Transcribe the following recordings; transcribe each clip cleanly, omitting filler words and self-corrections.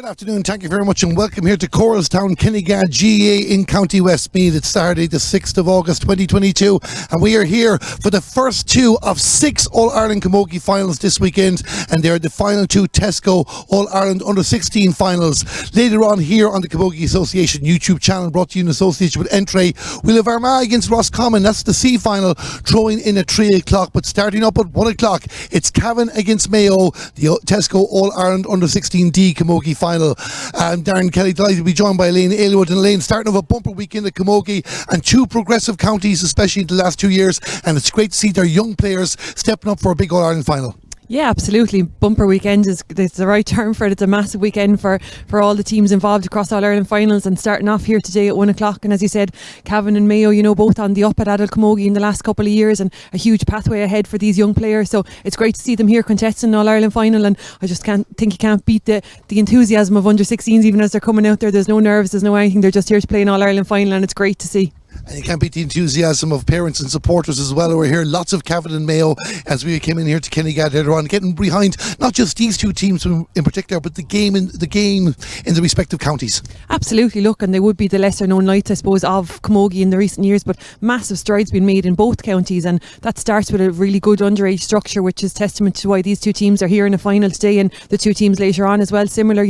Good afternoon, thank you very much and welcome here to Coralstown, Kinnegad, GA in County Westmeath. It's Saturday the 6th of August 2022 and we are here for the first two of 6 All-Ireland Camogie finals this weekend, and they're the final 2 Tesco All-Ireland Under-16 finals. Later on here on the Camogie Association YouTube channel, brought to you in association with Entray, we'll have Armagh against Roscommon. That's the C final, throwing in at 3 o'clock, but starting up at 1 o'clock it's Cavan against Mayo, the Tesco All-Ireland Under-16 D Camogie final. I'm Darren Kelly, delighted to be joined by Elaine Aylwood. And Elaine, starting off a bumper weekend at Camogie and 2 progressive counties, especially in the last 2 years, and it's great to see their young players stepping up for a big All-Ireland final. Yeah, absolutely. Bumper weekend is the right term for it. It's a massive weekend for all the teams involved across All-Ireland finals, and starting off here today at 1 o'clock. And as you said, Cavan and Mayo, both on the up at adult Camogie in the last couple of years, and a huge pathway ahead for these young players. So it's great to see them here contesting an All-Ireland final, and I just can't beat the enthusiasm of under-16s even as they're coming out there. There's no nerves, there's no anything. They're just here to play an All-Ireland final, and it's great to see. And you can't beat the enthusiasm of parents and supporters as well. We're here, lots of Cavan and Mayo, as we came in here to Kinnegad later on, getting behind not just these 2 teams in particular, but the game in the respective counties. Absolutely, look, and they would be the lesser known lights, I suppose, of Camogie in the recent years, but massive strides being made in both counties, and that starts with a really good underage structure, which is testament to why these 2 teams are here in a final today, and the 2 teams later on as well. Similar,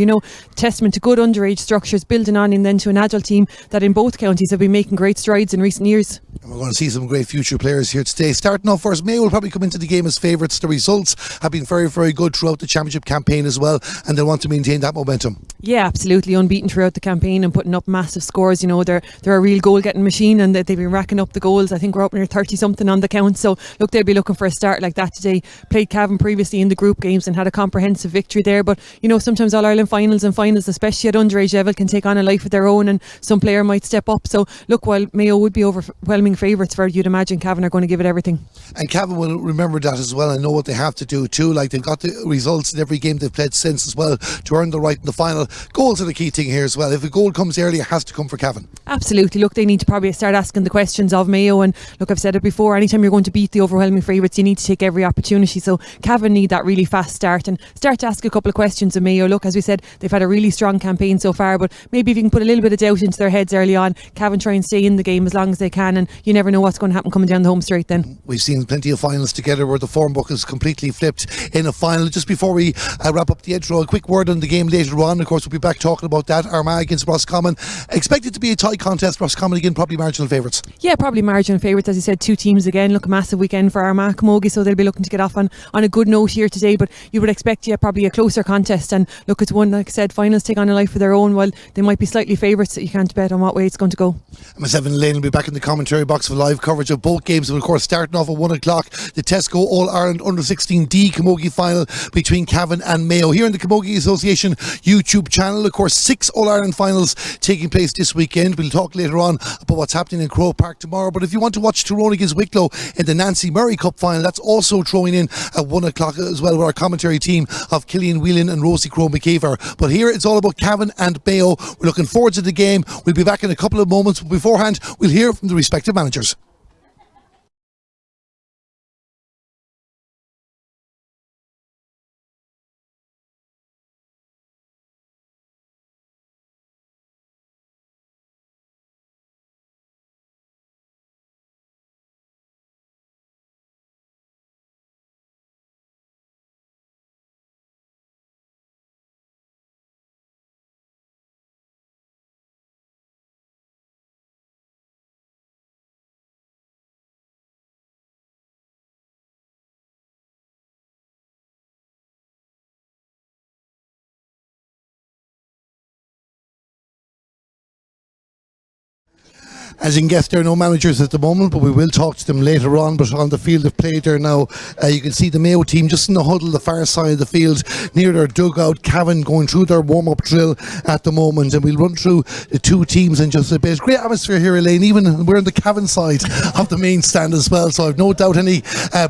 testament to good underage structures, building on and then to an adult team that in both counties have been making great strides in recent years. And we're going to see some great future players here today. Starting off first, Mayo will probably come into the game as favourites. The results have been very, very good throughout the championship campaign as well, and they'll want to maintain that momentum. Yeah, absolutely. Unbeaten throughout the campaign and putting up massive scores. They're a real goal-getting machine, and they've been racking up the goals. I think we're up near 30-something on the count. So, look, they'll be looking for a start like that today. Played Cavan previously in the group games and had a comprehensive victory there. But, sometimes All-Ireland finals and finals, especially at underage level, can take on a life of their own, and some player might step up. So, look, while Mayo would be overwhelming favourites for, you'd imagine Cavan are going to give it everything. And Cavan will remember that as well and know what they have to do too. Like, they've got the results in every game they've played since as well to earn the right in the final. Goals are the key thing here as well. If a goal comes early, it has to come for Cavan. Absolutely. Look, they need to probably start asking the questions of Mayo, and look, I've said it before, anytime you're going to beat the overwhelming favourites, you need to take every opportunity. So Cavan need that really fast start and start to ask a couple of questions of Mayo. Look, as we said, they've had a really strong campaign so far, but maybe if you can put a little bit of doubt into their heads early on, Cavan try and stay in the game as long as they can, and you never know what's going to happen coming down the home straight then. We've seen plenty of finals together where the form book is completely flipped in a final. Just before we wrap up the intro, a quick word on the game later on. Of course, we'll be back talking about that. Armagh against Roscommon. Expected to be a tight contest. Roscommon again, probably marginal favourites. Yeah, probably marginal favourites. As you said, 2 teams again. Look, a massive weekend for Armagh Camogie, so they'll be looking to get off on a good note here today, but you would expect probably a closer contest, and look, it's one, like I said, finals take on a life of their own. While they might be slightly favourites, you can't bet on what way it's going to go. Myself and Elaine will be back in the commentary box for live coverage of both games, and of course starting off at 1 o'clock the Tesco All-Ireland Under-16 D Camogie final between Cavan and Mayo here in the Camogie Association YouTube channel. Of course, 6 All-Ireland finals taking place this weekend. We'll talk later on about what's happening in Croke Park tomorrow, but if you want to watch Tyrone against Wicklow in the Nancy Murray Cup final, that's also throwing in at 1 o'clock as well with our commentary team of Killian Whelan and Rosie Crowe McKeever. But here it's all about Cavan and Mayo. We're looking forward to the game. We'll be back in a couple of moments, but beforehand we'll hear from the respective managers. As you can guess, there are no managers at the moment, but we will talk to them later on. But on the field of play there now, you can see the Mayo team just in the huddle, the far side of the field, near their dugout. Cavan going through their warm-up drill at the moment, and we'll run through the 2 teams in just a bit. Great atmosphere here, Elaine. Even we're on the Cavan side of the main stand as well, so I've no doubt any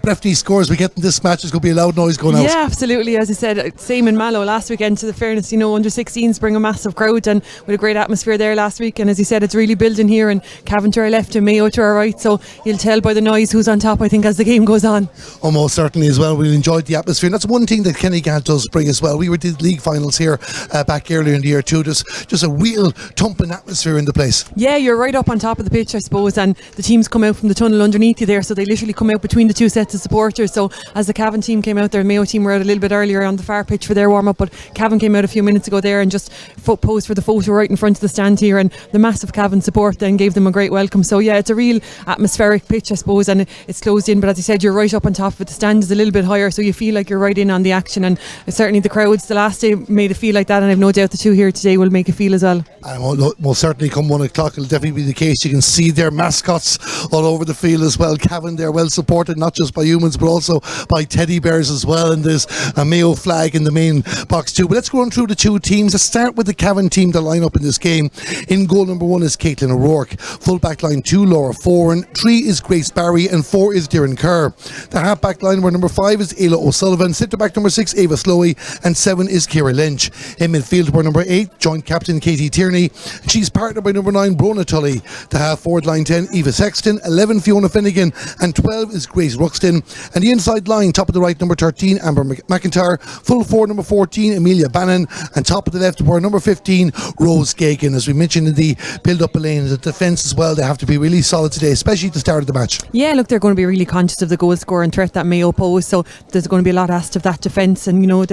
breathly scores we get in this match, there's going to be a loud noise going out. Yeah, absolutely. As I said, same in Mallow last weekend. To the fairness, under-16s bring a massive crowd, and with a great atmosphere there last week. And as you said, it's really building here, and Cavan to our left and Mayo to our right, so you'll tell by the noise who's on top, I think, as the game goes on. Almost certainly as well. We enjoyed the atmosphere, and that's one thing that Kenny-Gal does bring as well. We were did league finals here back earlier in the year too. Just a real thumping atmosphere in the place. Yeah, you're right up on top of the pitch, I suppose, and the teams come out from the tunnel underneath you there, so they literally come out between the two sets of supporters. So as the Cavan team came out there, Mayo team were out a little bit earlier on the far pitch for their warm-up, but Cavan came out a few minutes ago there and just posed for the photo right in front of the stand here, and the massive Cavan support then gave them a great welcome. So yeah, it's a real atmospheric pitch, I suppose, and it's closed in, but as you said, you're right up on top of it. The stand is a little bit higher, so you feel like you're right in on the action, and certainly the crowds the last day made it feel like that, and I've no doubt the two here today will make it feel as well. And will certainly come 1 o'clock, it'll definitely be the case. You can see their mascots all over the field as well. Cavan, they're well supported, not just by humans but also by teddy bears as well, and there's a Mayo flag in the main box too. But let's go on through the two teams. Let's start with the Cavan team to line up in this game. In goal number 1 is Caitlin O'Rourke, full back line 2 Laura Foran, 3 is Grace Barry, and 4 is Darren Kerr. The half back line where number 5 is Ayla O'Sullivan, centre back number 6 Ava Slowey, and 7 is Ciara Lynch. In midfield were number 8 joint captain Katie Tierney, she's partnered by number 9 Brona Tully. The half forward line 10 Eva Sexton, 11 Fiona Finnegan, and 12 is Grace Ruxton. And the inside line, top of the right number 13 Amber McIntyre, full forward number 14 Amelia Bannon, and top of the left were number 15 Rose Gagan. As we mentioned in the build up lane, the defence as well, they have to be really solid today, especially at the start of the match. Yeah, look, they're going to be really conscious of the goal scoring threat that Mayo pose, so there's going to be a lot asked of that defence, and you know,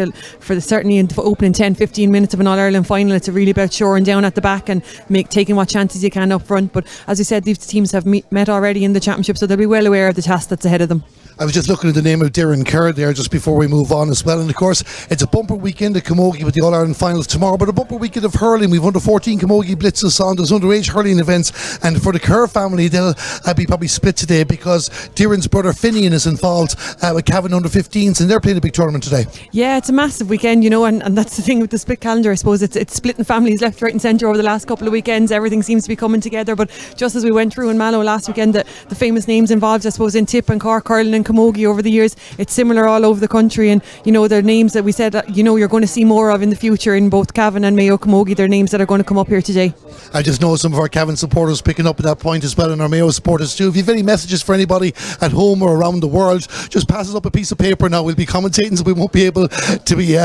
certainly in the opening 10-15 minutes of an All-Ireland final, it's really about shoring down at the back and taking what chances you can up front. But as you said, these teams have met already in the championship, so they'll be well aware of the task that's ahead of them. I was just looking at the name of Darren Kerr there just before we move on as well, and of course it's a bumper weekend at Camogie with the All-Ireland finals tomorrow, but a bumper weekend of hurling. We've under 14 Camogie blitzes on, there's underage hurling events, and for the Kerr family they'll be probably split today because Darren's brother Finian is involved with Cavan under 15s, and they're playing a big tournament today. Yeah, it's a massive weekend, you know, and that's the thing with the split calendar, I suppose. It's splitting families left, right and centre over the last couple of weekends. Everything seems to be coming together, but just as we went through in Mallow last weekend, the famous names involved, I suppose, in Tip and Cork hurling and Camogie over the years, it's similar all over the country, and you know, they're names that we said you know you're going to see more of in the future in both Cavan and Mayo Camogie. They're names that are going to come up here today. I just know some of our Cavan supporters picking up at that point as well, and our Mayo supporters too. If you have any messages for anybody at home or around the world, just pass us up a piece of paper now. We'll be commentating, so we won't be able to be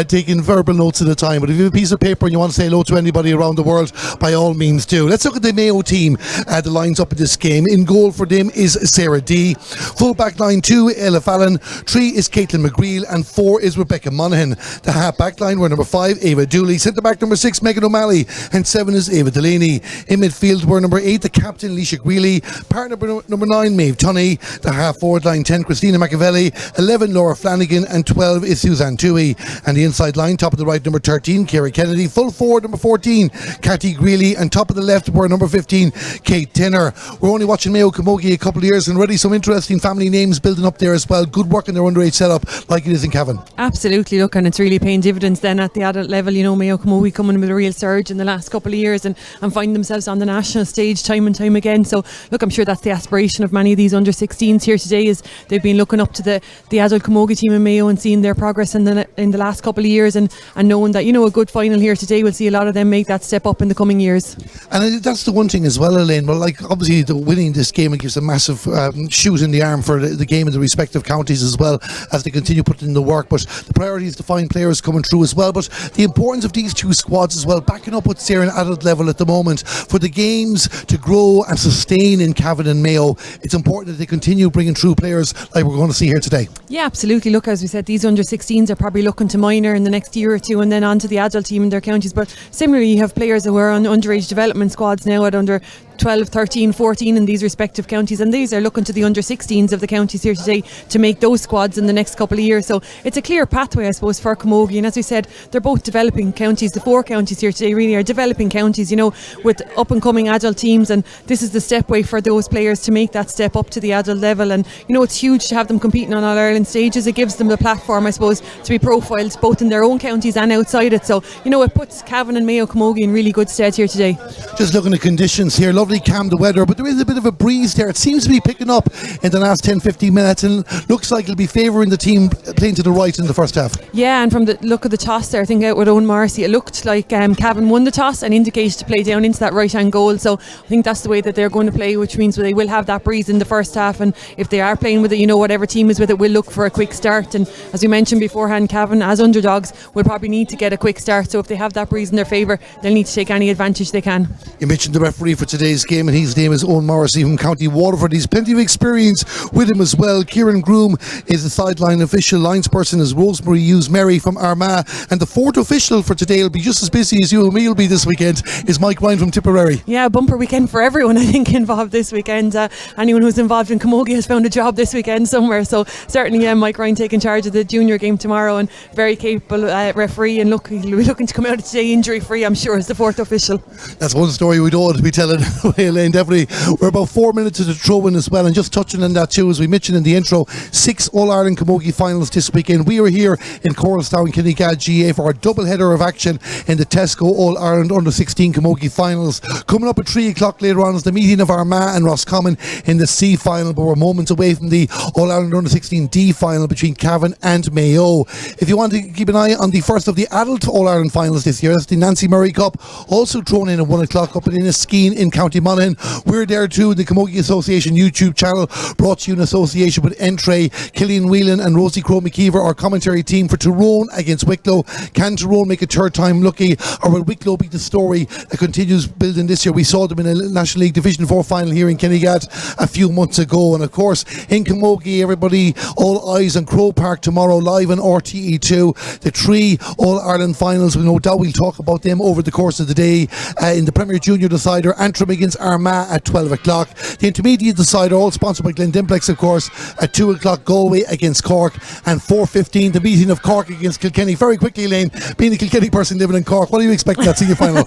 taking verbal notes at a time, but if you have a piece of paper and you want to say hello to anybody around the world, by all means do. Let's look at the Mayo team. The lines up in this game. In goal for them is Sarah D. Full back line 2 Ella Fallon, 3 is Caitlin McGreal, and 4 is Rebecca Monaghan. The half back line were number 5 Ava Dooley, centre back number 6 Megan O'Malley, and 7 is Ava Delaney. In midfield were number 8 the captain Leisha Greeley, partner number 9 Maeve Tunney. The half forward line 10 Christina Machiavelli, 11 Laura Flanagan, and 12 is Suzanne Toohey. And the inside line, top of the right number 13 Kerry Kennedy, full forward number 14 Cathy Greeley, and top of the left were number 15 Kate Tenner. We're only watching Mayo Camogie a couple of years, and already some interesting family names building up there as well. Good work in their underage setup like it is in Cavan. Absolutely, look, and it's really paying dividends then at the adult level. You know, Mayo Camogie coming with a real surge in the last couple of years and finding themselves on the national stage time and time again. So look, I'm sure that's the aspiration of many of these under 16s here today, is they've been looking up to the adult Camogie team in Mayo and seeing their progress in the last couple of years, and knowing that, you know, a good final here today will see a lot of them make that step up in the coming years. And that's the one thing as well, Elaine. Well, like obviously winning this game, it gives a massive shoot in the arm for the game in the respective counties as well, as they continue putting in the work. But the priority is to find players coming through as well. But the importance of these two squads as well, backing up what's there in adult level at the moment, for the games to grow and sustain in Cavan and Mayo, it's important that they continue bringing through players like we're going to see here today. Yeah, absolutely. Look, as we said, these under 16s are probably looking to minor in the next year or two, and then on to the adult team in their counties. But similarly, you have players who are on underage development squads now at under 12, 13, 14 in these respective counties, and these are looking to the under 16s of the counties here today to make those squads in the next couple of years. So it's a clear pathway, I suppose, for Camogie, and as we said, they're both developing counties. The 4 counties here today really are developing counties, you know, with up and coming adult teams, and this is the stepway for those players to make that step up to the adult level. And you know, it's huge to have them competing on All-Ireland stages. It gives them the platform, I suppose, to be profiled both in their own counties and outside it. So you know, it puts Cavan and Mayo Camogie in really good stead here today. Just looking at conditions here, lovely lovely calm the weather, but there is a bit of a breeze there. It seems to be picking up in the last 10-15 minutes, and looks like it'll be favouring the team playing to the right in the first half. Yeah, and from the look of the toss there, I think out with Owen Morrissey, it looked like Cavan won the toss and indicated to play down into that right hand goal. So I think that's the way that they're going to play, which means they will have that breeze in the first half. And if they are playing with it, whatever team is with it will look for a quick start. And as we mentioned beforehand, Cavan as underdogs will probably need to get a quick start. So if they have that breeze in their favour, they'll need to take any advantage they can. You mentioned the referee for today's game, and his name is Owen Morrissey from County Waterford. He's plenty of experience with him as well. Kieran Groom is the sideline official. Linesperson is Rosemary Hughes-Mary from Armagh, and the fourth official for today will be just as busy as you and me will be this weekend, is Mike Ryan from Tipperary. Yeah, bumper weekend for everyone, I think, involved this weekend. Anyone who's involved in Camogie has found a job this weekend somewhere, so certainly Mike Ryan taking charge of the junior game tomorrow, and very capable referee, and look, he'll be looking to come out of today injury free, I'm sure, as the fourth official. That's one story we don't want to be telling away, Elaine, definitely. We're about 4 minutes to the throw-in as well, and just touching on that too, as we mentioned in the intro, 6 All-Ireland Camogie finals this weekend. We are here in Coralstown, Kinnegad GA for our double header of action in the Tesco All-Ireland Under-16 Camogie finals. Coming up at 3 o'clock later on is the meeting of Armagh and Roscommon in the C final, but we're moments away from the All-Ireland Under-16 D final between Cavan and Mayo. If you want to keep an eye on the first of the adult All-Ireland finals this year, that's the Nancy Murray Cup, also thrown in at 1 o'clock up in Inniskeen in County Monaghan. We're there too, the Camogie Association YouTube channel, brought to you in association with Entray. Killian Whelan and Rosie Crowe McKeever, our commentary team for Tyrone against Wicklow. Can Tyrone make a third time lucky, or will Wicklow be the story that continues building this year? We saw them in a National League Division 4 final here in Kinnegad a few months ago. And of course in Camogie, everybody, all eyes on Crow Park tomorrow, live on RTE2. The 3 All-Ireland finals, we no doubt we'll talk about them over the course of the day. In the Premier Junior decider, Antrim against Armagh at 12 o'clock. The intermediate decider, all sponsored by Glendimplex of course, at 2 o'clock, Galway against Cork, and 4:15 the meeting of Cork against Kilkenny. Very quickly, Elaine, being a Kilkenny person living in Cork, what are you expecting that senior final?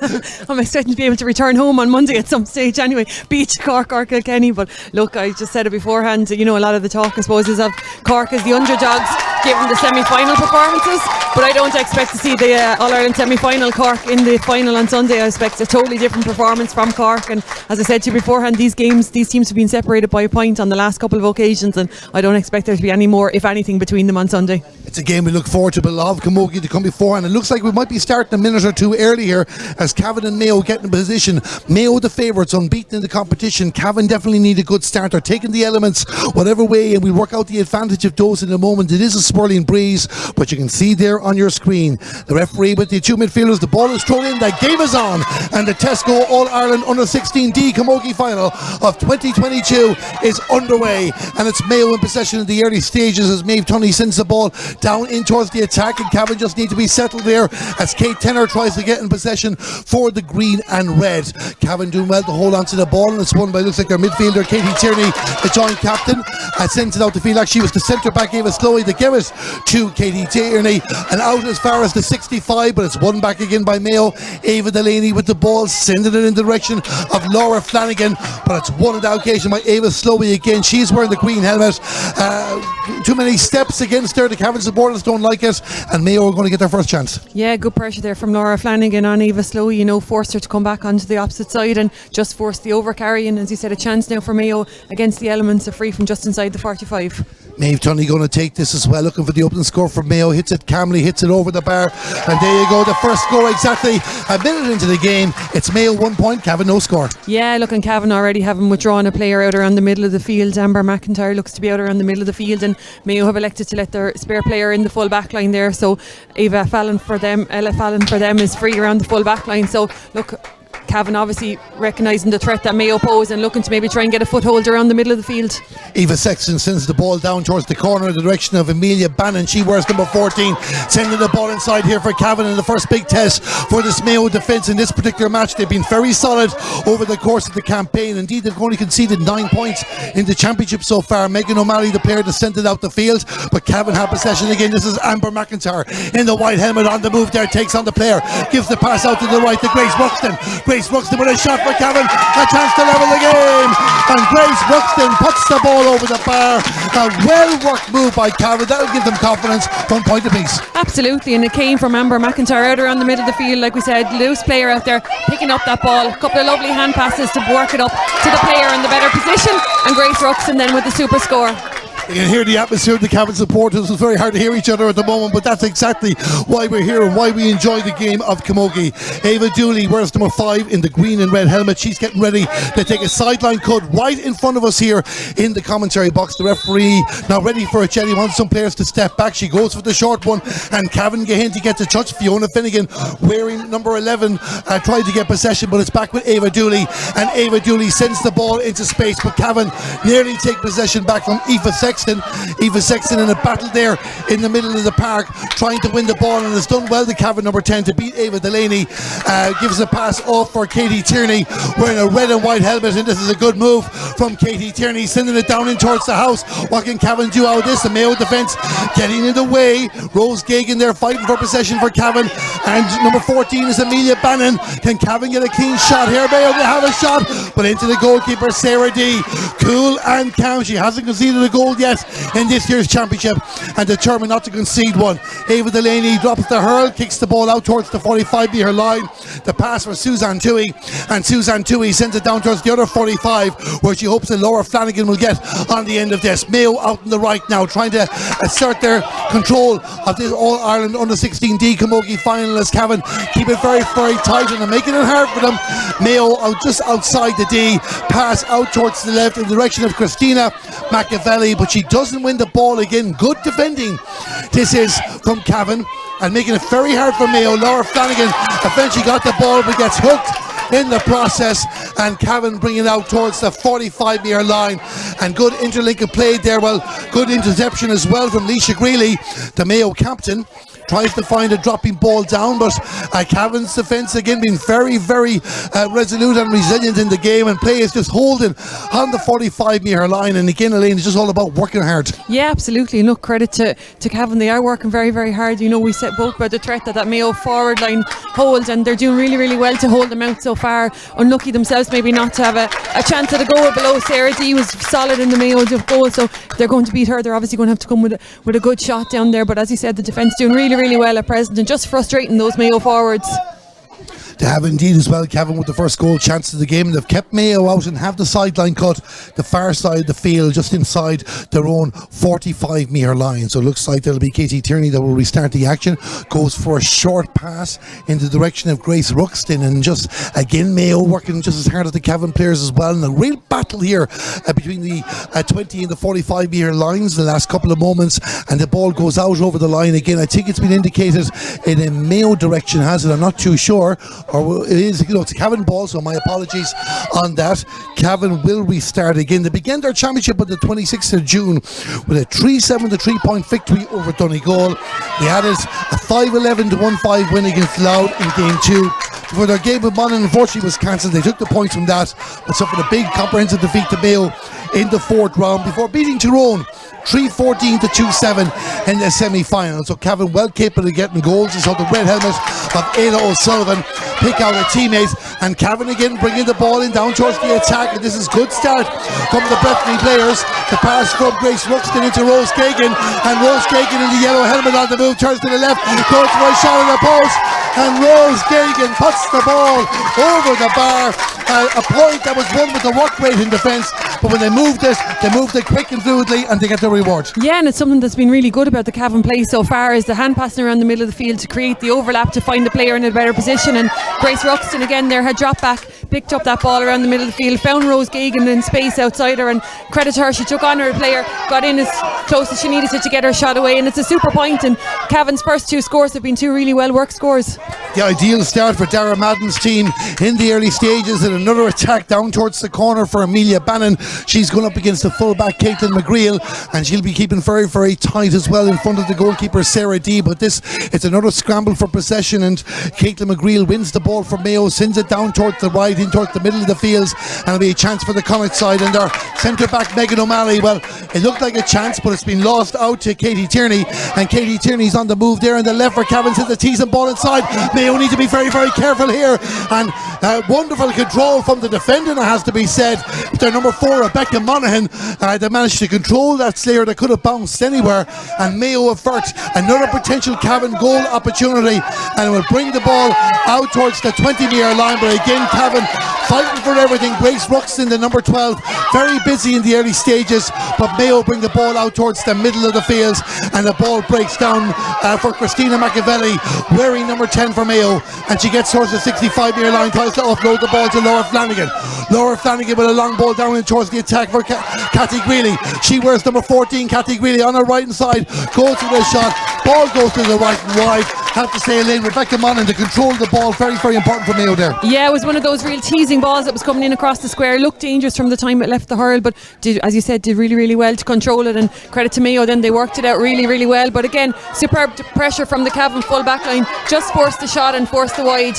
I'm expecting to be able to return home on Monday at some stage anyway, beat Cork or Kilkenny. But look, I just said it beforehand, a lot of the talk I suppose is of Cork as the underdogs given the semi-final performances, but I don't expect to see the All-Ireland semi-final Cork in the final on Sunday. I expect a totally different performance from Cork, and as I said to you beforehand, these teams have been separated by a point on the last couple of occasions, and I don't expect there to be any more, if anything, between them on Sunday. It's a game we look forward to, but a lot of Camogie to come before, and it looks like we might be starting a minute or two early here as Cavan and Mayo get in position. Mayo the favourites, unbeaten in the competition. Cavan definitely need a good start. They're taking the elements whatever way, and we'll work out the advantage of those in a moment. It is a swirling breeze, but you can see there on your screen the referee with the 2 midfielders. The ball is thrown in, the game is on, and the Tesco All-Ireland Under-16D Camogie final of 2022 is underway, and it's Mayo in possession in the early stages as Maeve Tunney sends the ball down in towards the attack, and Cavan just need to be settled there as Kate Tenner tries to get in possession for the green and red. Cavan doing well to hold on to the ball, and it's won by, looks like their midfielder Katie Tierney, the joint captain, sends it out the field. Actually, it was the centre back Eva Slowey that gave it to Katie Tierney, and out as far as the 65, but it's won back again by Mayo. Ava Delaney with the ball, sending it in the direction of Laura Flanagan, but it's won on the occasion by Ava Slowey again. She's wearing the green helmet. Too many steps against her. The Cavan supporters don't like it, and Mayo are going to get their first chance. Yeah, good pressure there from Laura Flanagan on Eva Slowey, forced her to come back onto the opposite side and just forced the overcarry, and as you said, a chance now for Mayo against the elements of free from just inside the 45. Maeve Tunney going to take this as well, looking for the opening score from Mayo. Hits it calmly, hits it over the bar, and there you go, the first score exactly a minute into the game. It's Mayo 1 point, Cavan no score. Yeah, look, and Cavan already having withdrawn a player out around the middle of the field. Amber McIntyre looks to be out around the middle of the field, and Mayo have elected to let their spare player in the full back line there, so Ella Fallon for them is free around the full back line. So look, Cavan obviously recognising the threat that Mayo pose and looking to maybe try and get a foothold around the middle of the field. Eva Sexton sends the ball down towards the corner in the direction of Amelia Bannon. She wears number 14, sending the ball inside here for Cavan in the first big test for this Mayo defence in this particular match. They've been very solid over the course of the campaign. Indeed, they've only conceded 9 points in the championship so far. Megan O'Malley, the player that sent it out the field, but Cavan have possession again. This is Amber McIntyre in the white helmet on the move there, takes on the player, gives the pass out to the right to Grace Buxton. Grace Ruxton with a shot for Cavan, a chance to level the game, and Grace Ruxton puts the ball over the bar. A well-worked move by Cavan, that'll give them confidence. 1 point apiece. Absolutely, and it came from Amber McIntyre out around the middle of the field, like we said, loose player out there picking up that ball, a couple of lovely hand passes to work it up to the player in the better position, and Grace Ruxton then with the super score. You can hear the atmosphere of the Cavan supporters. It's very hard to hear each other at the moment, but that's exactly why we're here and why we enjoy the game of camogie. Ava Dooley wears number 5 in the green and red helmet. She's getting ready to take a sideline cut right in front of us here in the commentary box. The referee now ready for a chat. He wants some players to step back. She goes for the short one, and Cavan Gehinty gets a touch. Fiona Finnegan wearing number 11 tried to get possession, but it's back with Ava Dooley, and Ava Dooley sends the ball into space, but Cavan nearly take possession back from Eva Sexton. Eva Sexton in a battle there in the middle of the park trying to win the ball, and has done well, the Cavan number 10, to beat Ava Delaney. Gives a pass off for Katie Tierney wearing a red and white helmet, and this is a good move from Katie Tierney, sending it down in towards the house. What can Cavan do out of this? The Mayo defence getting in the way. Rose Gagan there fighting for possession for Cavan, and number 14 is Amelia Bannon. Can Cavan get a clean shot here? Mayo will have a shot, but into the goalkeeper Sarah D. Cool and calm. She hasn't conceded a goal yet in this year's championship, and determined not to concede one. Ava Delaney drops the hurl, kicks the ball out towards the 45-metre line. The pass for Suzanne Toohey, and Suzanne Toohey sends it down towards the other 45, where she hopes that Laura Flanagan will get on the end of this. Mayo out on the right now, trying to assert their control of this All-Ireland Under-16D camogie final, as Cavan keep it very, very tight and are making it hard for them. Mayo out just outside the D, pass out towards the left in the direction of Christina Machiavelli, but she doesn't win the ball again. Good defending this is from Cavan, and making it very hard for Mayo. Laura Flanagan eventually got the ball, but gets hooked in the process, and Cavan bring it out towards the 45-metre line, and good interlink played there. Well, good interception as well from Leisha Greeley, the Mayo captain. Tries to find a dropping ball down, but Cavan's defence again being very, very resolute and resilient in the game, and play is just holding on the 45-metre line. And again, Elaine, it's just all about working hard. Yeah, absolutely. And look, credit to Cavan. They are working very, very hard. You know, we said both about the threat that Mayo forward line holds, and they're doing really, really well to hold them out so far. Unlucky themselves maybe not to have a chance at a goal below. Sarah D was solid in the Mayo goal, so if they're going to beat her, they're obviously going to have to come with a good shot down there. But as you said, the defence doing really, really well at present, and just frustrating those Mayo forwards. They have indeed as well, Cavan, with the first goal chance of the game. They've kept Mayo out and have the sideline cut the far side of the field, just inside their own 45-metre line. So it looks like there'll be Katie Tierney that will restart the action. Goes for a short pass in the direction of Grace Ruxton, and just again Mayo working just as hard as the Cavan players as well. And a real battle here between the 20 and the 45-metre lines the last couple of moments, and the ball goes out over the line again. I think it's been indicated in a Mayo direction, has it? I'm not too sure. Or it is, you know, it's a Cavan ball, so my apologies on that. Cavan will restart again. They began their championship on the 26th of June with a 3-7 to 3-point victory over Donegal. They added a 5-11 to 1-5 win against Louth in game 2. For their game with Monaghan, unfortunately, was cancelled. They took the points from that, but suffered a big comprehensive defeat to Mayo in the 4th round before beating Tyrone 3-14 to 2-7 in the semi-final. So Cavan well capable of getting goals. You saw the red helmet of Ayla O'Sullivan pick out her teammates, and Cavan again bringing the ball in down towards the attack, and this is good start from the Breffni players. The pass from Grace Ruxton into Rose Gagan, and Rose Gagan in the yellow helmet on the move, turns to the left, goes for a shot on the post, and Rose Gagan puts the ball over the bar. A point that was won with the work rate in defence, but when they moved it quick and fluidly, and they get the reward. Yeah, and it's something that's been really good about the Cavan play so far, is the hand passing around the middle of the field to create the overlap to find the player in a better position. And Grace Ruxton again there had dropped back, picked up that ball around the middle of the field, found Rose Gagan in space outside her, and credit to her, she took on her player, got in as close as she needed to get her shot away, and it's a super point. And Cavan's first 2 scores have been 2 really well worked scores. The ideal start for Dara Madden's team in the early stages, and another attack down towards the corner for Amelia Bannon. She's going up against the fullback Caitlin McGreal, and she'll be keeping very, very tight as well in front of the goalkeeper Sarah D. But it's another scramble for possession, and Caitlin McGreal wins the ball from Mayo, sends it down towards the right, in towards the middle of the fields, and it'll be a chance for the Connacht side. And their centre back Megan O'Malley, well, It looked like a chance, but it's been lost out to Katie Tierney, and Katie Tierney's on the move there in the left for Cavan. Sends the tees and ball inside. Mayo need to be very, very careful here, and wonderful control from the defender, it has to be said. Their number 4, Rebecca Monaghan, they managed to control that slayer that could have bounced anywhere, and Mayo avert another potential Cavan goal opportunity, and it will bring the ball out towards the 20-metre line. But again, Cavan fighting for everything. Grace Ruxton, the number 12, very busy in the early stages, but Mayo bring the ball out towards the middle of the field, and the ball breaks down for Christina McAvelli, wearing number 10 for Mayo, and she gets towards the 65-metre line, tries to offload the ball to Laura Flanagan. Laura Flanagan with a long ball down in towards the attack for Cathy Greeley. She wears number 14, Cathy Greeley, on her right hand side, goes to the shot, ball goes to the right and wide. Have to say, Elaine, Rebecca Monaghan to control the ball, very, very important for Mayo there. Yeah, it was one of those real teasing balls that was coming in across the square. Looked dangerous from the time it left the hurl, but did, as you said, did really, really well to control it, and credit to Mayo, then they worked it out really, really well. But again, superb pressure from the Cavan full back line, just forced the shot and forced the wide.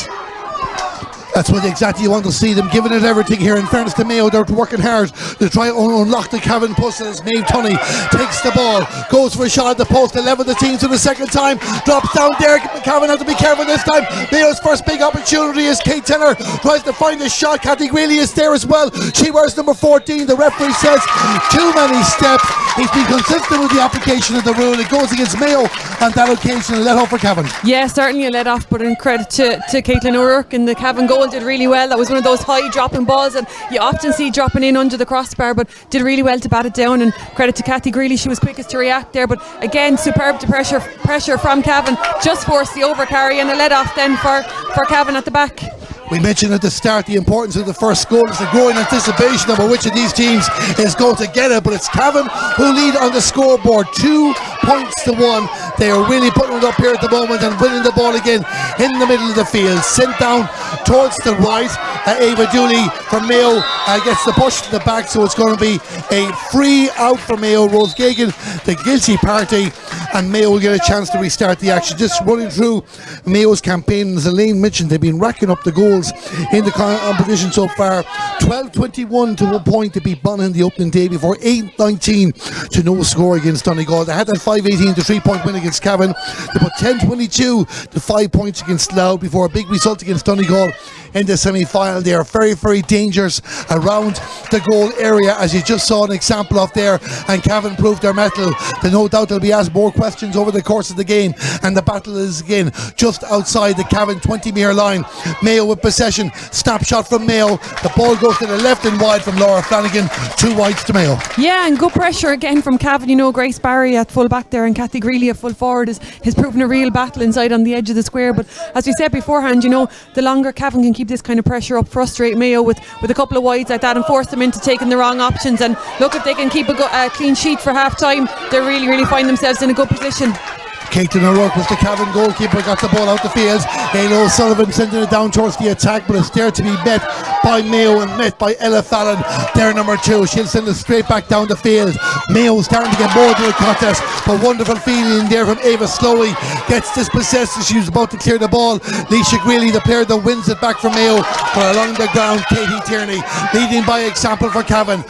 That's what exactly you want to see them giving it everything here. In fairness to Mayo, they're working hard to try and unlock the Cavan post as Maeve Tunney takes the ball, goes for a shot at the post, 11 the team for the second time, drops down there. Cavan have to be careful this time. Mayo's first big opportunity is Kate Tenner tries to find a shot. Cathy Greeley is there as well. She wears number 14. The referee says too many steps. He's been consistent with the application of the rule. It goes against Mayo on that occasion, a let off for Cavan. Yeah, certainly a let off, but in credit to Caitlin O'Rourke and the Cavan goal, did really well. That was one of those high dropping balls that you often see dropping in under the crossbar, but did really well to bat it down, and credit to Cathy Greeley, she was quickest to react there. But again, superb to pressure from Cavan, just forced the overcarry, and a let off then for Cavan at the back. We mentioned at the start the importance of the first goal. It's a growing anticipation about which of these teams is going to get it, but it's Cavan who lead on the scoreboard 2 points to 1. They are really putting it up here at the moment and winning the ball again in the middle of the field. Sent down towards the right. Ava Dooley from Mayo gets the push to the back, so it's going to be a free out for Mayo. Rose Gagan, the guilty party, and Mayo will get a chance to restart the action. Just running through Mayo's campaign, as Elaine mentioned, they've been racking up the goals in the competition so far. 12-21 to 1 point to beat Bonner in the opening day before 8-19 to no score against Donegal. They had that 5-18 to 3-point win against Cavan. They put 10-22 to 5 points against Louth before a big result against Donegal in the semi-final. They are very, very dangerous around the goal area, as you just saw an example of there, and Cavan proved their mettle. There's no doubt they'll be asked more questions over the course of the game, and the battle is again just outside the Cavan 20-metre line. Mayo with possession, snapshot from Mayo, the ball goes to the left and wide from Laura Flanagan, 2 wides to Mayo. Yeah, and good pressure again from Cavan. You know, Grace Barry at full back there and Cathy Greeley at full forward has proven a real battle inside on the edge of the square. But as we said beforehand, you know, the longer Cavan can keep this kind of pressure up, frustrate Mayo with a couple of wides like that and force them into taking the wrong options. And look, if they can keep a clean sheet for half time, they really, really find themselves in a good position. Caitlin O'Rourke was the Cavan goalkeeper, got the ball out the field. Aileen O'Sullivan sending it down towards the attack, but it's there to be met by Mayo and met by Ella Fallon, their number 2. She'll send it straight back down the field. Mayo starting to get more to the contest, but wonderful feeling there from Ava Slowey. Gets dispossessed as she was about to clear the ball. Leisha Greeley, the player that wins it back from Mayo, but along the ground, Katie Tierney, leading by example for Cavan.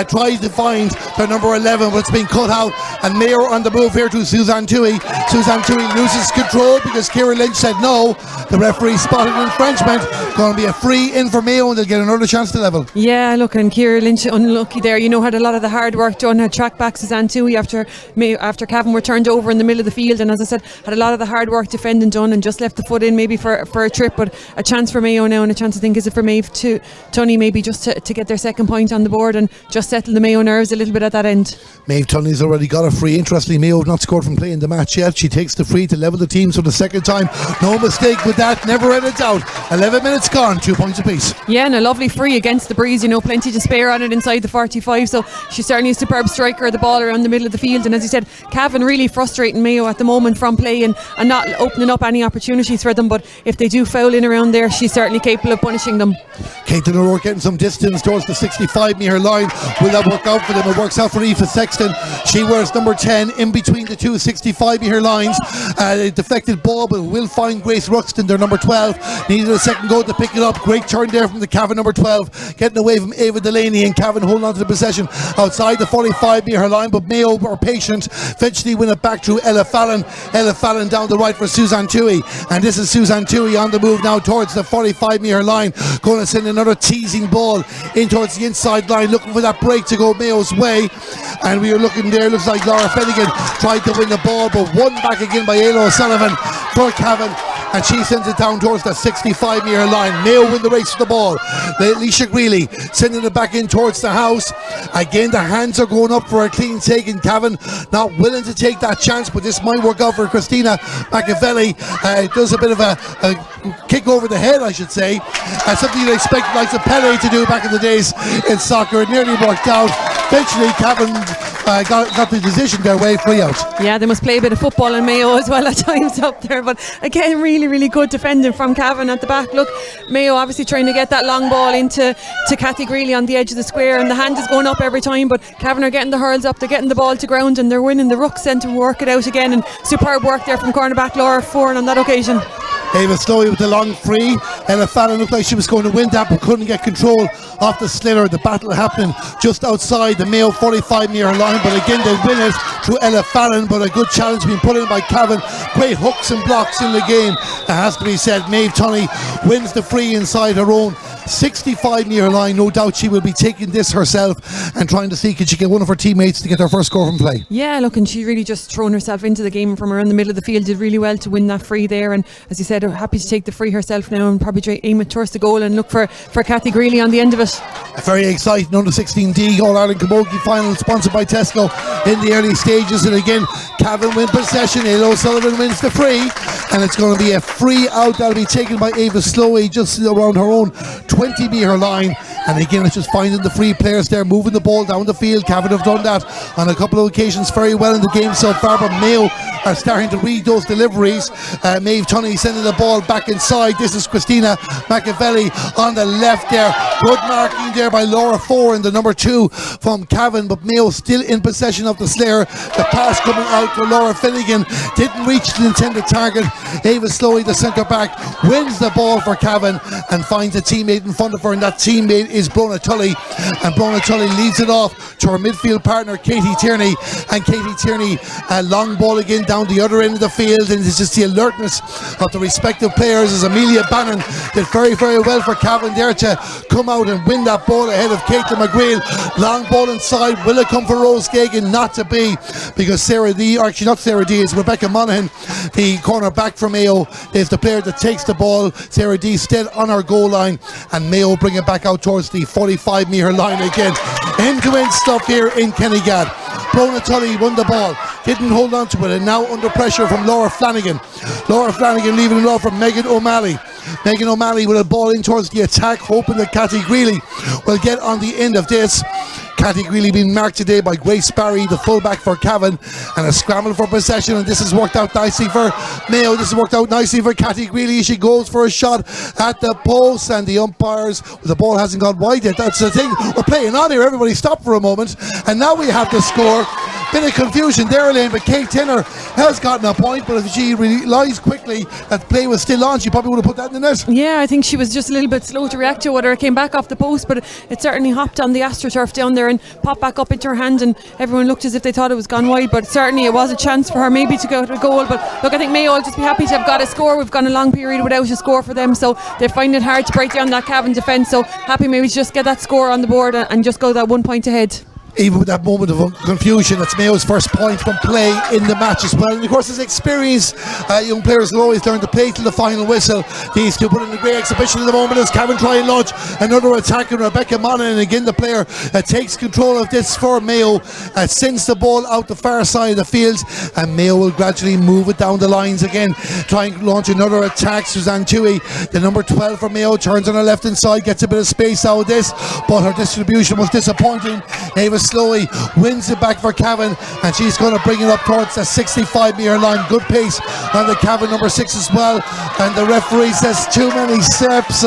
Tries to find their number 11, but it's been cut out, and Mayo on the move here to Suzanne Toohey. Suzanne Toohey loses control because Ciara Lynch said no. The referee spotted an infringement. Going to be a free in for Mayo, and they'll get another chance to level. Yeah, look, and Ciara Lynch unlucky there. You know, had a lot of the hard work done, had tracked back Suzanne Toohey after Cavan were turned over in the middle of the field, and as I said, had a lot of the hard work defending done and just left the foot in maybe for a trip. But a chance for Mayo now, and a chance I think is it for Maeve to Tunney maybe just to get their second point on the board and just settle the Mayo nerves a little bit at that end. Maeve Tunney's already got a free. Interestingly, Mayo have not scored from playing the match yet. She takes the free to level the teams for the second time. No mistake with that, never in a doubt. 11 minutes gone, 2 points apiece. Yeah, and a lovely free against the breeze, you know, plenty to spare on it inside the 45, so she's certainly a superb striker of the ball around the middle of the field. And as you said, Cavan really frustrating Mayo at the moment from play and not opening up any opportunities for them, but if they do foul in around there, she's certainly capable of punishing them. Caitlin O'Rourke getting some distance towards the 65-metre line. Will that work out for them? It works out for Aoife Sexton. She wears number 10 in between the two 65-metre lines. A deflected ball, but will find Grace Ruxton, their number 12. Needed a second goal to pick it up. Great turn there from the Cavan number 12 getting away from Ava Delaney, and Cavan holding on to the possession outside the 45-metre line, but Mayo are patient, eventually win it back through Ella Fallon. Ella Fallon down the right for Suzanne Tui, and this is Suzanne Tui on the move now towards the 45-metre line, going to send another teasing ball in towards the inside line, looking for that break to go Mayo's way. And we are looking there, looks like Laura Finnegan tried to win the ball, but won back again by Ayla O'Sullivan for Cavan, and she sends it down towards the 65-metre line. Mayo win the race for the ball. Alicia Greeley sending it back in towards the house. Again, the hands are going up for a clean take, and Cavan not willing to take that chance, but this might work out for Christina Machiavelli. Does a bit of a kick over the head, I should say. Something you'd expect like the Pele to do back in the days in soccer. It nearly worked out. Eventually, Cavan got the decision their way free out. Yeah, they must play a bit of football in Mayo as well at times up there, but again, really good defending from Cavan at the back. Look, Mayo obviously trying to get that long ball into Cathy Greeley on the edge of the square, and the hand is going up every time, but Cavan are getting the hurls up, they're getting the ball to ground, and they're winning. The ruck sent to work it out again, and superb work there from cornerback Laura Foran on that occasion. Ava Slowey with the long free. Ella Fallon looked like she was going to win that, but couldn't get control off the sliotar. The battle happening just outside the Mayo 45-metre line, but again they win it through Ella Fallon, but a good challenge being put in by Cavan. Great hooks and blocks in the game, it has to be said. Maeve Tunney wins the free inside her own 65-metre line. No doubt she will be taking this herself and trying to see could she get one of her teammates to get her first score from play. Yeah, look, and she really just thrown herself into the game from around the middle of the field, did really well to win that free there, and as you said, happy to take the free herself now and probably aim it towards the goal and look for Cathy Greeley on the end of it. A very exciting under 16D All-Ireland Camogie final sponsored by Tesco in the early stages, and again Cavan win possession. Ayla O'Sullivan wins the free, and it's going to be a free out that'll be taken by Ava Slowey just around her own 20-metre line. And again, it's just finding the free players there, moving the ball down the field. Cavan have done that on a couple of occasions very well in the game so far, but Mayo are starting to read those deliveries. Maeve Tunney sending the ball back inside. This is Christina Machiavelli on the left there. Good marking there by Laura Foran, the number 2 from Cavan, but Mayo still in possession of the sliotar. The pass coming out to Laura Finnegan didn't reach the intended target. Ava Slowey, the centre back, wins the ball for Cavan and finds a teammate in front of her, and that teammate is Brona Tully, and Brona Tully leads it off to her midfield partner Katie Tierney, and Katie Tierney long ball again down the other end of the field, and it's just the alertness of the respective players as Amelia Bannon did very well for Cavan there to come out and win that ball ahead of Caitlin McGreal. Long ball inside, will it come for Rose Gagan? Not to be, because Sarah D, or actually not Sarah D, it's Rebecca Monaghan, the corner back from Mayo, is the player that takes the ball. Sarah D still on our goal line, and Mayo bring it back out towards the 45-metre line again. End-to-end stuff here in Kennygad. Brona Tully won the ball, didn't hold on to it, and now under pressure from Laura Flanagan. Laura Flanagan leaving it off from Megan O'Malley. Megan O'Malley with a ball in towards the attack, hoping that Cathy Greeley will get on the end of this. Cathy Greeley being marked today by Grace Barry, the fullback for Cavan, and a scramble for possession, and this has worked out nicely for Mayo. This has worked out nicely for Cathy Greeley. She goes for a shot at the post, and the umpires, the ball hasn't gone wide yet. That's the thing, we're playing on here. Everybody stop for a moment, and now we have the score. Bit of confusion there, Elaine, but Kate Tinner has gotten a point, but if she realised quickly that the play was still on, she probably would have put that in the net. Yeah, I think she was just a little bit slow to react to whether it came back off the post, but it certainly hopped on the AstroTurf down there and popped back up into her hand, and everyone looked as if they thought it was gone wide, but certainly it was a chance for her maybe to go to a goal. But look, I think Mayo will just be happy to have got a score. We've gone a long period without a score for them, so they find it hard to break down that Cavan defence, so happy maybe to just get that score on the board and just go that 1 point ahead. Even with that moment of confusion, it's Mayo's first point from play in the match as well. And of course, as experienced young players will always learn to play till the final whistle. These two put in a great exhibition at the moment as Cavan try and launch another attack, and Rebecca Monaghan, and again the player takes control of this for Mayo, sends the ball out the far side of the field, and Mayo will gradually move it down the lines again, trying to launch another attack. Suzanne Tui, the number 12 for Mayo, turns on her left hand side, gets a bit of space out of this, but her distribution was disappointing. Ava Slowey wins it back for Cavan, and she's going to bring it up towards the 65-metre line. Good pace on the Cavan number 6 as well, and the referee says too many steps.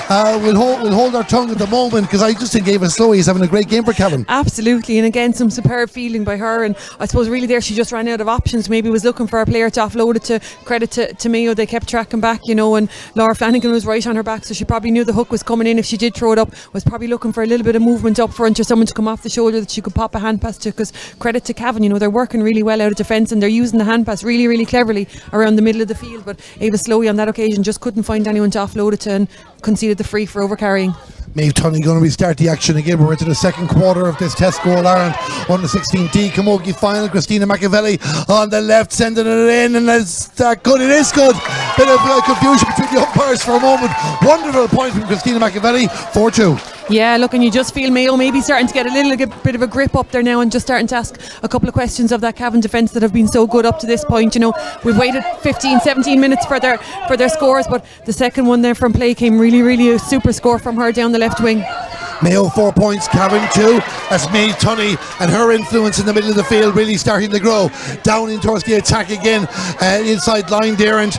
we'll hold our tongue at the moment, because I just think Ava Slowey is having a great game for Cavan. Absolutely, and again some superb fielding by her, and I suppose really there she just ran out of options. Maybe was looking for a player to offload it to. Credit to Mayo, they kept tracking back, and Laura Flanagan was right on her back, so she probably knew the hook was coming in. If she did throw it up, was probably looking for a little bit of movement up front or someone to come off the shoulder that she could pop a hand pass to, because credit to Cavan, they're working really well out of defence and they're using the hand pass really, really cleverly around the middle of the field. But Ava Slowey on that occasion just couldn't find anyone to offload it to and conceded the free for overcarrying. Maeve Tunney going to restart the action again. We're into the second quarter of this Tesco All-Ireland Under-16D Camogie final. Christina Machiavelli on the left, sending it in, and is that good? It is good. Bit of confusion between the umpires for a moment. Wonderful point from Christina Machiavelli, 4-2. Yeah, look, and you just feel Mayo maybe starting to get a little bit of a grip up there now, and just starting to ask a couple of questions of that Cavan defence that have been so good up to this point. We've waited 15-17 minutes for their scores, but the second one there from play came really a super score from her down the left wing. Mayo 4 points, Cavan 2. That's Maeve Tunney and her influence in the middle of the field really starting to grow. Down in towards the attack again, inside line there, and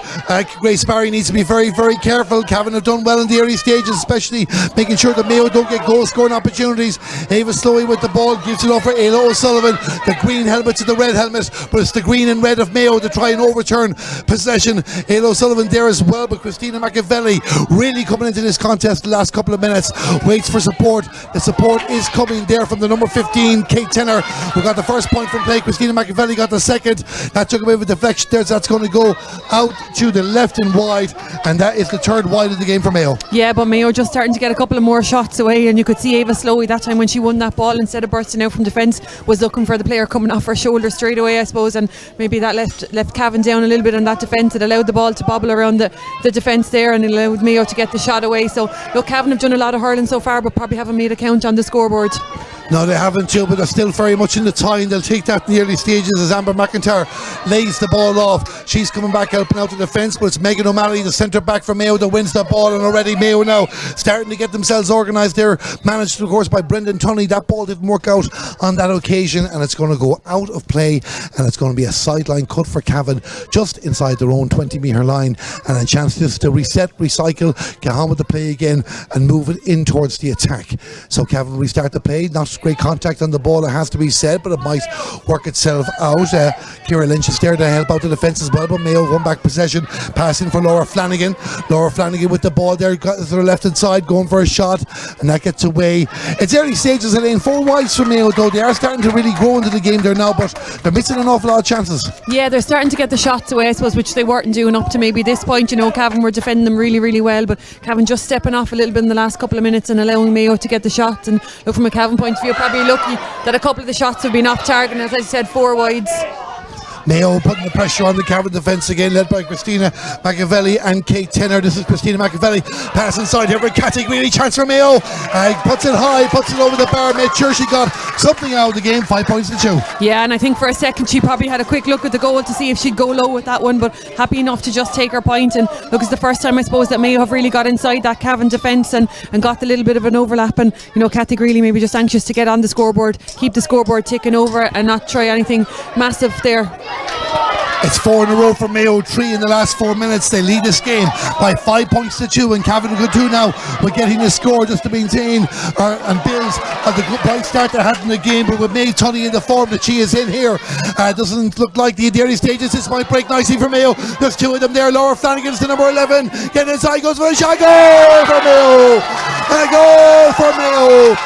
Grace Barry needs to be very, very careful. Cavan have done well in the early stages, especially making sure that Mayo don't get goal scoring opportunities. Ava Slowey with the ball, gives it over Ayla O'Sullivan, the green helmet to the red helmet, but it's the green and red of Mayo to try and overturn possession. Ayla O'Sullivan there as well, but Christina Machiavelli really coming into this contest the last couple of minutes, waits for support. The support is coming there from the number 15, Kate Tenner, who got the first point from play. Christina Machiavelli got the second. That took away with deflection there, so that's going to go out to the left and wide, and that is the third wide of the game for Mayo. Yeah, but Mayo just starting to get a couple of more shots away, and you could see Ava Slowey that time when she won that ball, instead of bursting out from defence, was looking for the player coming off her shoulder straight away, I suppose, and maybe that left Cavan down a little bit on that defence. It allowed the ball to bobble around the defence there, and it allowed Mayo to get the shot away. So look, Cavan have done a lot of hurling so far, but probably haven't made a count on the scoreboard. No, they haven't, too, but they're still very much in the tie, and they'll take that in the early stages as Amber McIntyre lays the ball off. She's coming back, helping out the defence, but it's Megan O'Malley, the centre back for Mayo, that wins the ball, and already Mayo now starting to get themselves organised there, managed of course by Brendan Tunney. That ball didn't work out on that occasion, and it's going to go out of play, and it's going to be a sideline cut for Cavan just inside their own 20-metre line, and a chance just to reset, recycle, get on with the play again and move it in towards the attack. So Cavan restart the play. Not great contact on the ball, it has to be said, but it might work itself out. Ciara Lynch is there to help out the defence as well, but Mayo won back possession, passing for Laura Flanagan. Laura Flanagan with the ball there, got to the left hand side, going for a shot, and that gets away. It's early stages, Elaine. 4 wides for Mayo, though. They are starting to really grow into the game there now, but they're missing an awful lot of chances. Yeah, they're starting to get the shots away, I suppose, which they weren't doing up to maybe this point. Cavan were defending them really well, but Cavan just stepping off a little bit in the last couple of minutes and allowing Mayo to get the shots. And look, from a Cavan point of view, probably lucky that a couple of the shots have been off target, and as I said, 4 wides. Mayo putting the pressure on the Cavan defence again, led by Christina Machiavelli and Kate Tenner. This is Christina Machiavelli, pass inside here for Cathy Greeley, chance for Mayo, puts it high, puts it over the bar, made sure she got something out of the game. 5 points to 2. Yeah, and I think for a second she probably had a quick look at the goal to see if she'd go low with that one, but happy enough to just take her point. And look, it's the first time I suppose that Mayo have really got inside that Cavan defence and got a little bit of an overlap, and Cathy Greeley maybe just anxious to get on the scoreboard, keep the scoreboard ticking over and not try anything massive there. It's 4 in a row for Mayo, 3 in the last 4 minutes. They lead this game by 5 points to 2, and Cavan good too now with getting the score just to maintain and build on the good bright start they had in the game. But with Maeve Tunney in the form that she is in here, doesn't look like the early stages. This might break nicely for Mayo. There's 2 of them there. Laura Flanagan's the number 11, getting inside, goes for a shot. Goal for Mayo! A goal for Mayo!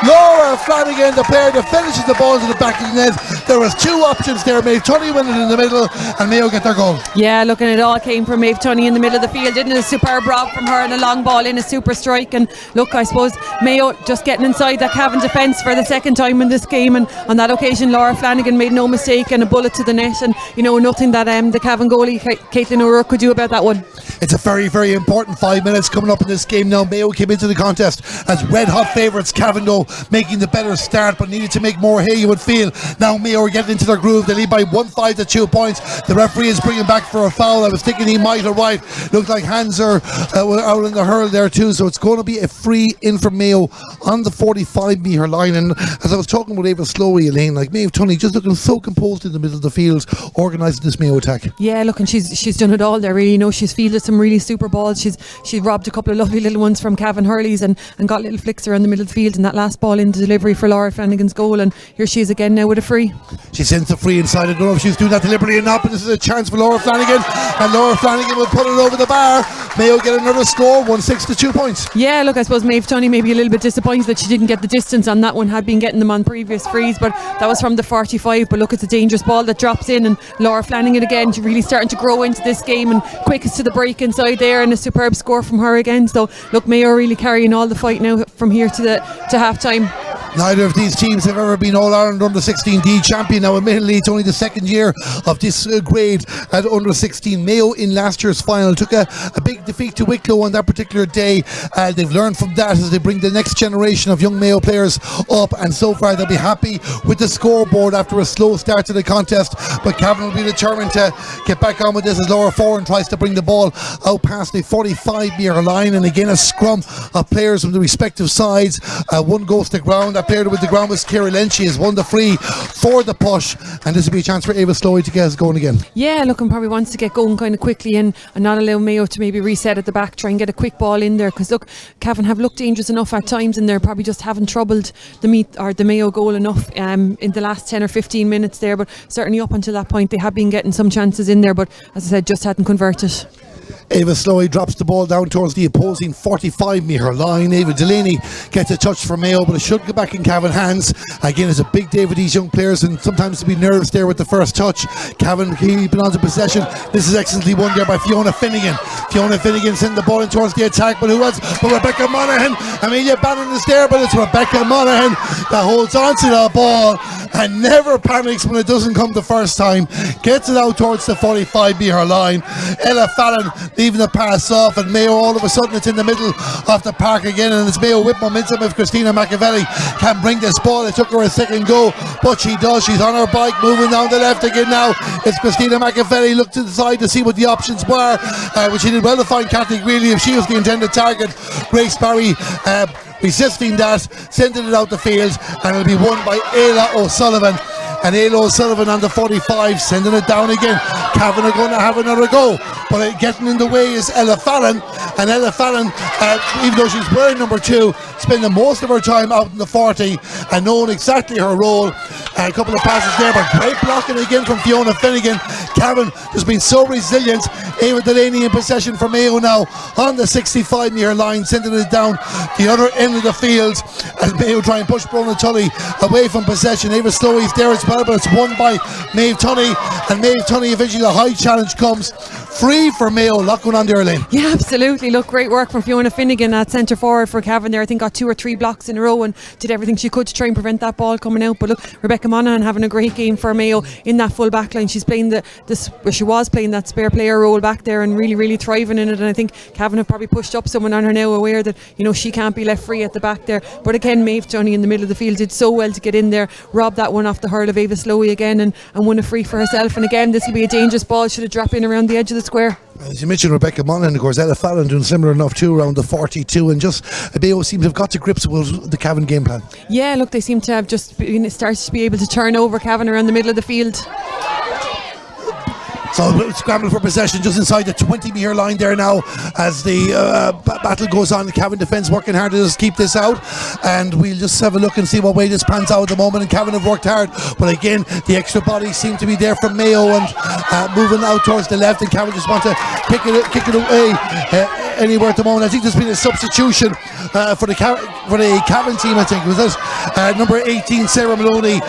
Laura Flanagan, the player that finishes the ball to the back of the net. There was 2 options there. Maeve Tunney went it in the middle, and Mayo get their goal. Yeah, look, and it all came from Maeve Tunney in the middle of the field, didn't it? A superb rob from her and a long ball in, a super strike. And look, I suppose Mayo just getting inside that Cavan defence for the second time in this game, and on that occasion Laura Flanagan made no mistake and a bullet to the net, and nothing that the Cavan goalie Caitlin O'Rourke could do about that one. It's a very, very important 5 minutes coming up in this game now. Mayo came into the contest as red hot favourites. Cavan though making the better start, but needed to make more hay, you would feel. Now Mayo are getting into their groove. They lead by 1-5 to 2 points. The referee is bringing back for a foul. I was thinking he might have right. Looked like hands are out in the hurl there too, so it's going to be a free in for Mayo on the 45-metre line. And as I was talking with Ava Slowey, Elaine, like Maeve Tunney just looking so composed in the middle of the field, organising this Mayo attack. Yeah, look, and she's done it all there, really. You know, she's fielded some really super balls. She robbed a couple of lovely little ones from Cavan Hurley's and got little flicks around the middle of the field, and that last ball into delivery for Laura Flanagan's goal, and here she is again now with a free. She sends the free inside. I don't know if she's doing that deliberately or not, but this is a chance for Laura Flanagan, and Laura Flanagan will put it over the bar. Mayo get another score, 1-6 to 2 points. Yeah, look, I suppose Maeve Tunney maybe a little bit disappointed that she didn't get the distance on that one, had been getting them on previous frees, but that was from the 45. But look, it's a dangerous ball that drops in, and Laura Flanagan again, she's really starting to grow into this game, and quickest to the break inside there, and a superb score from her again. So look, Mayo are really carrying all the fight now from here to half time. Neither of these teams have ever been All-Ireland Under-16D champion. Now, admittedly, it's only the second year of this grade at Under-16. Mayo in last year's final took a big defeat to Wicklow on that particular day. They've learned from that as they bring the next generation of young Mayo players up, and so far they'll be happy with the scoreboard after a slow start to the contest. But Cavan will be determined to get back on with this as Laura Foran tries to bring the ball out past the 45-metre line, and again a scrum of players from the respective sides. One goes to ground. That player with the ground was Kira Lynch. She has won the free for the push, and this will be a chance for Ava Slowey to get us going again. Yeah, look, and probably wants to get going kind of quickly and not allow Mayo to maybe reset at the back, try and get a quick ball in there, because look, Cavan have looked dangerous enough at times, and they're probably just haven't troubled the Mayo goal enough in the last 10 or 15 minutes there. But certainly up until that point they have been getting some chances in there, but as I said, just hadn't converted. Ava Slowey drops the ball down towards the opposing 45-metre line. Ava Delaney gets a touch for Mayo, but it should go back in Cavan hands. Again, it's a big day for these young players, and sometimes to be nervous there with the first touch. Cavan keeping on to possession. This is excellently won there by Fiona Finnegan. Fiona Finnegan sending the ball in towards the attack, but who else? But Rebecca Monaghan. Amelia Bannon is there, but it's Rebecca Monaghan that holds on to the ball and never panics when it doesn't come the first time. Gets it out towards the 45-metre line. Ella Fallon leaving the pass off, and Mayo all of a sudden it's in the middle of the park again, and it's Mayo with momentum if Christina McAvelli can bring this ball. It took her a second go, but she does. She's on her bike moving down the left again now. It's Christina McAvelli. Looked to the side to see what the options were, which she did well to find Kathy Greeley if she was the intended target. Grace Barry resisting that, sending it out the field, and it'll be won by Ayla O'Sullivan. And Ayla O'Sullivan on the 45, sending it down again. Cavan are going to have another go, but getting in the way is Ella Fallon. And Ella Fallon, even though she's wearing number 2, spending most of her time out in the 40 and knowing exactly her role. A couple of passes there, but great blocking again from Fiona Finnegan. Cavan has been so resilient. Ava Delaney in possession for Mayo now on the 65-metre line, sending it down the other end of the field as Mayo try and push Brona Tully away from possession. Ava Slowey's there as well, but it's won by Maeve Tunney, and Maeve Tunney eventually the high challenge comes. Free for Mayo. Lot going on there, Lane. Yeah, absolutely. Look, great work from Fiona Finnegan at centre forward for Cavan there. I think got 2 or 3 blocks in a row and did everything she could to try and prevent that ball coming out. But look, Rebecca Monaghan having a great game for Mayo in that full back line. She's playing she was playing that spare player role back there and really thriving in it. And I think Cavan have probably pushed up someone on her now, aware that she can't be left free at the back there. But again, Maeve Tunney in the middle of the field did so well to get in there, robbed that one off the hurl of Ava Slowey again, and won a free for herself. And again, this will be a dangerous ball. Should have dropped in around the edge of the square. As you mentioned, Rebecca Monaghan, of course, Ella Fallon doing similar enough too around the 42, and just Mayo seems to have got to grips with the Cavan game plan. Yeah, look, they seem to have just started to be able to turn over Cavan around the middle of the field. So scramble for possession just inside the 20-metre line there now as the battle goes on. The Cavan defence working hard to just keep this out, and we'll just have a look and see what way this pans out at the moment. And Cavan have worked hard, but again the extra bodies seem to be there from Mayo and moving out towards the left, and Cavan just want to kick it away anywhere at the moment. I think there's been a substitution for the Cavan team. I think was that number 18 Sarah Maloney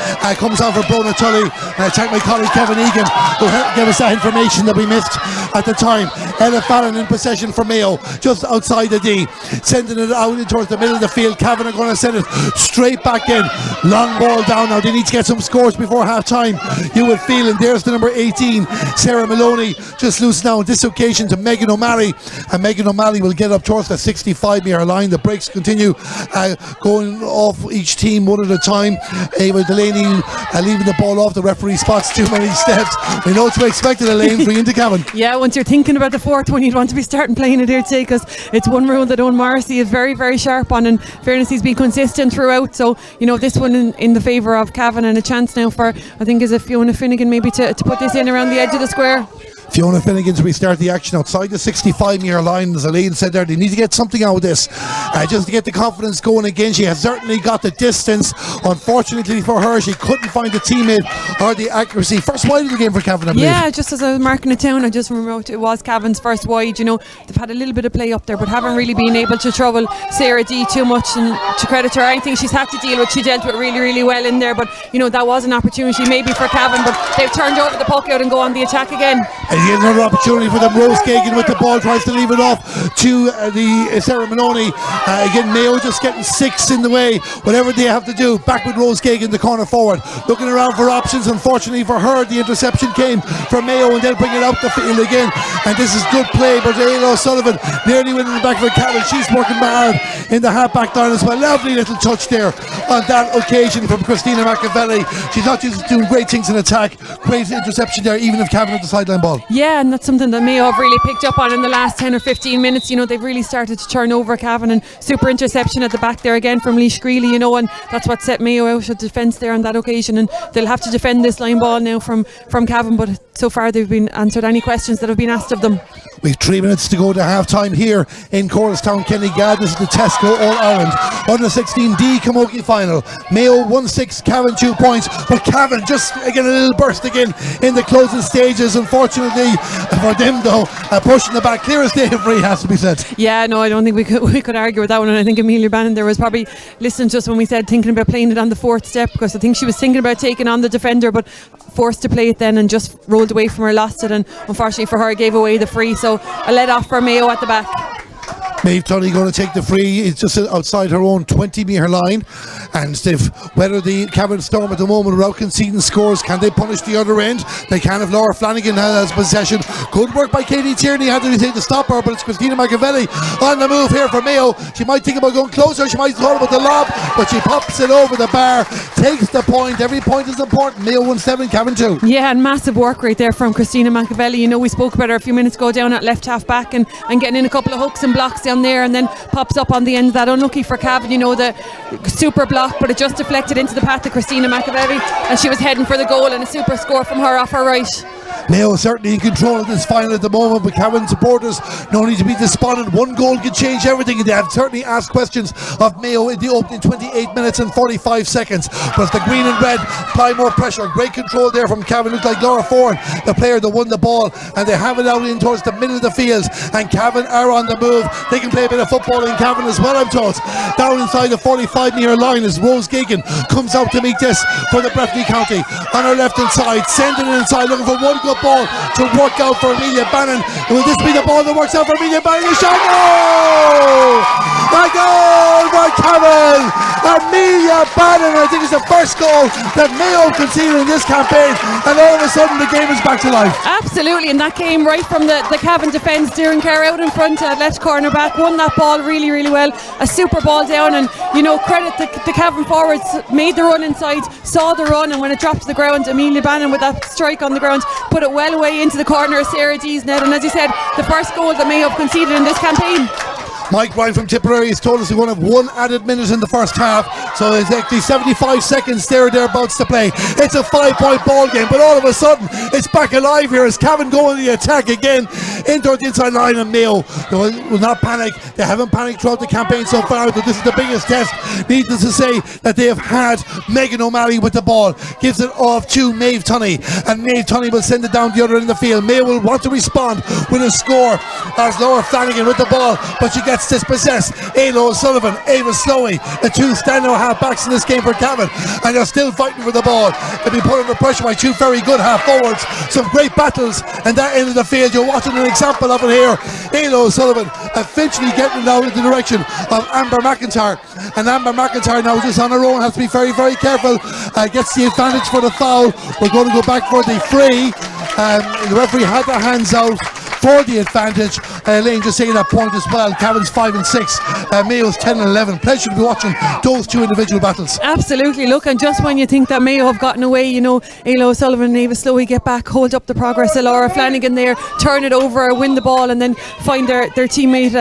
comes on for Brona Tully, and I thank my colleague Kevin Egan who gave us that information that we missed at the time. Ella Fallon in possession for Mayo just outside the D, sending it out towards the middle of the field. Cavan are going to send it straight back in. Long ball down now. They need to get some scores before half time, you would feel, and there's the number 18 Sarah Maloney just loose now on this occasion to Megan O'Malley, and Megan O'Malley will get up towards the 65-metre line. The breaks continue going off each team one at a time. Ava Delaney leaving the ball off. The referee spots too many steps. We know what to expect in Elaine free into Cavan. Yeah, once you're thinking about the fourth one, you'd want to be starting playing it here today, because it's one rule that Owen Morrissey is very, very sharp on. And fairness, he's been consistent throughout. So, this one in the favour of Cavan, and a chance now for, I think, is it Fiona Finnegan maybe to put this in around the edge of the square. Fiona Finnegan to restart the action outside the 65-metre line. As Elaine said there, they need to get something out of this just to get the confidence going again. She has certainly got the distance. Unfortunately for her, she couldn't find the teammate or the accuracy. First wide of the game for Cavan, I believe. Yeah, just as I was marking it down, I just remember it was Cavan's first wide. They've had a little bit of play up there, but haven't really been able to trouble Sarah D too much. And to credit her, I think she's had to deal with. She dealt with really, really well in there. But that was an opportunity maybe for Cavan, but they've turned over the puck out and go on the attack again. And here's another opportunity for them. Rose Gagan with the ball, tries to leave it off to the Sarah Maloney. Again, Mayo just getting 6 in the way. Whatever they have to do, back with Rose Gagan, the corner forward, looking around for options. Unfortunately for her, the interception came from Mayo, and they'll bring it out the field again. And this is good play, but Ayla O'Sullivan nearly winning the back for Cavan. She's working hard in the half-back line as well. Lovely little touch there on that occasion from Christina Machiavelli. She's not just doing great things in attack. Great interception there, even if Cavan had the sideline ball. Yeah, and that's something that Mayo have really picked up on in the last 10 or 15 minutes. They've really started to turn over Cavan, and super interception at the back there again from Laois Greeley, and that's what set Mayo out of defence there on that occasion. And they'll have to defend this line ball now from Cavan, but so far they've been answered any questions that have been asked of them. We've 3 minutes to go to half time here in Coralstown, Kenny-Gad. This is the Tesco All-Ireland Under 16D Camogie Final. Mayo 1-6, Cavan 2 points, but Cavan just again a little burst again in the closing stages. Unfortunately for them though, pushing the back, clear as day free has to be said. Yeah, no, I don't think we could argue with that one. And I think Amelia Bannon there was probably listening to us when we said thinking about playing it on the fourth step, because I think she was thinking about taking on the defender, but forced to play it then and just rolled away from her, lost it, and unfortunately for her gave away the free. So a let off for Mayo at the back. Maeve Tunney going to take the free. It's just outside her own 20-metre line, and they've weathered the Cavan storm at the moment without conceding scores. Can they punish the other end? They can if Laura Flanagan has possession. Good work by Katie Tierney. Had to take the stopper, but it's Christina Machiavelli on the move here for Mayo. She might think about going closer. She might thought about the lob, but she pops it over the bar, takes the point. Every point is important. Mayo 1-7, Cavan 2. Yeah, and massive work right there from Christina Machiavelli. We spoke about her a few minutes ago down at left half back and getting in a couple of hooks and blocks down there, and then pops up on the end of that. Unlucky for Cavan, the super block, but it just deflected into the path of Christina Machiavelli, and she was heading for the goal, and a super score from her off her right. Mayo certainly in control of this final at the moment, but Cavan supporters no need to be despondent. One goal could change everything, and they have certainly asked questions of Mayo in the opening 28 minutes and 45 seconds. But the green and red apply more pressure. Great control there from Cavan. Looked like Laura Ford, the player that won the ball, and they have it out in towards the middle of the field, and Cavan are on the move. They can play a bit of football in Cavan as well, I'm told. Down inside the 45-metre line as Rose Gagan comes out to meet this for the Breffni County on her left hand side, sending it inside, looking for one good ball to work out for Amelia Bannon. Will this be the ball that works out for Amelia Bannon? The shot! Goal! The goal for Cavan! Amelia Bannon, I think, is the first goal that Mayo conceded in this campaign, and all of a sudden the game is back to life. Absolutely, and that came right from the Cavan defence. Darren Kerr out in front, left corner back, won that ball really, really well. A super ball down, and credit the Cavan forwards, made the run inside, saw the run, and when it dropped to the ground, Amelia Bannon with that strike on the ground put it well away into the corner of Sarah D's net, and as you said, the first goal that Mayo have conceded in this campaign. Mike Ryan from Tipperary has told us we're going to have one added minute in the first half, so it's actually 75 seconds thereabouts to play. It's a 5-point ball game, but all of a sudden it's back alive here as Cavan go on the attack again into the inside line, and Mayo will not panic. They haven't panicked throughout the campaign so far, but this is the biggest test, needless to say, that they have had. Megan O'Malley with the ball gives it off to Maeve Tunney, and Maeve Tunney will send it down the other end of the field. Mayo will want to respond with a score as Laura Flanagan with the ball, but she gets dispossessed. Ayla O'Sullivan, Ava Slowey, the two standout half-backs in this game for Cavan, and they're still fighting for the ball. They've been put under pressure by two very good half-forwards. Some great battles in that end of the field. You're watching an example of it here. Ayla O'Sullivan eventually getting it out in the direction of Amber McIntyre, and Amber McIntyre now just on her own has to be very, very careful. Gets the advantage for the foul. We're going to go back for the free. The referee had their hands out for the advantage Elaine just saying that point as well. Cavan's 5 and 6, Mayo's 10 and 11. Pleasure to be watching those two individual battles. Absolutely. Look, and just when you think that Mayo have gotten away, you know, Ayla O'Sullivan and Ava Slowey get back, hold up the progress of Laura Flanagan there, turn it over, win the ball, and then find their teammate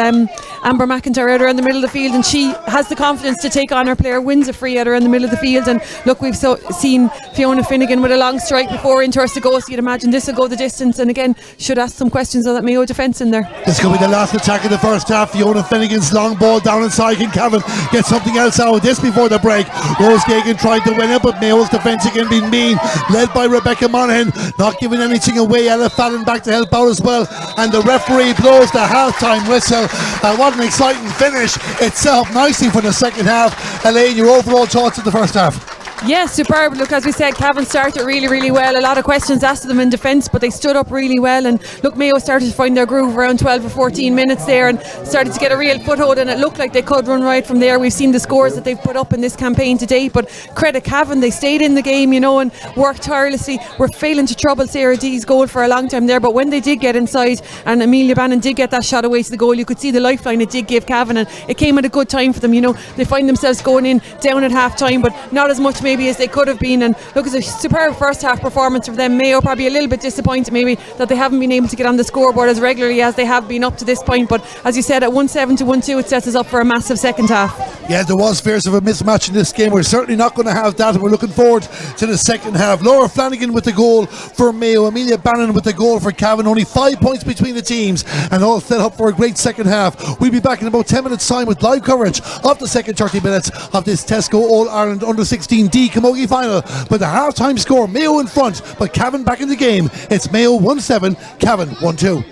Amber McIntyre out around the middle of the field, and she has the confidence to take on her player, wins a free out around the middle of the field. And look, we've seen Fiona Finnegan with a long strike before into her to go, so you'd imagine this will go the distance. And again, should ask some questions on that Mayo defence in there. This could be the last attack of the first half. Fiona Finnegan's long ball down inside. Can Cavan get something else out of this before the break? Rose Gagan tried to win it, but Mayo's defence again being mean, led by Rebecca Monaghan, not giving anything away. Ella Fallon back to help out as well, and the referee blows the half-time whistle. What an exciting finish. It set up nicely for the second half. Elaine, your overall thoughts of the first half? Yes, superb. Look, as we said, Cavan started really, really well. A lot of questions asked of them in defence, but they stood up really well. And look, Mayo started to find their groove around 12 or 14 minutes there and started to get a real foothold, and it looked like they could run right from there. We've seen the scores that they've put up in this campaign to date, but credit Cavan, they stayed in the game, you know, and worked tirelessly. We're failing to trouble Sarah D's goal for a long time there, but when they did get inside and Amelia Bannon did get that shot away to the goal, you could see the lifeline it did give Cavan, and it came at a good time for them. You know, they find themselves going in down at half time, but not as much maybe as they could have been. And look, it's a superb first half performance for them. Mayo probably a little bit disappointed maybe that they haven't been able to get on the scoreboard as regularly as they have been up to this point, but as you said, at 1-7 to 1-2, it sets us up for a massive second half. Yeah, there was fears of a mismatch in this game. We're certainly not going to have that, and we're looking forward to the second half. Laura Flanagan with the goal for Mayo, Amelia Bannon with the goal for Cavan. Only 5 points between the teams, and all set up for a great second half. We'll be back in about 10 minutes time with live coverage of the second 30 minutes of this Tesco All-Ireland Under-16 D Camogie final. With the half-time score, Mayo in front, but Cavan back in the game. It's Mayo 1-7, Cavan 1-2.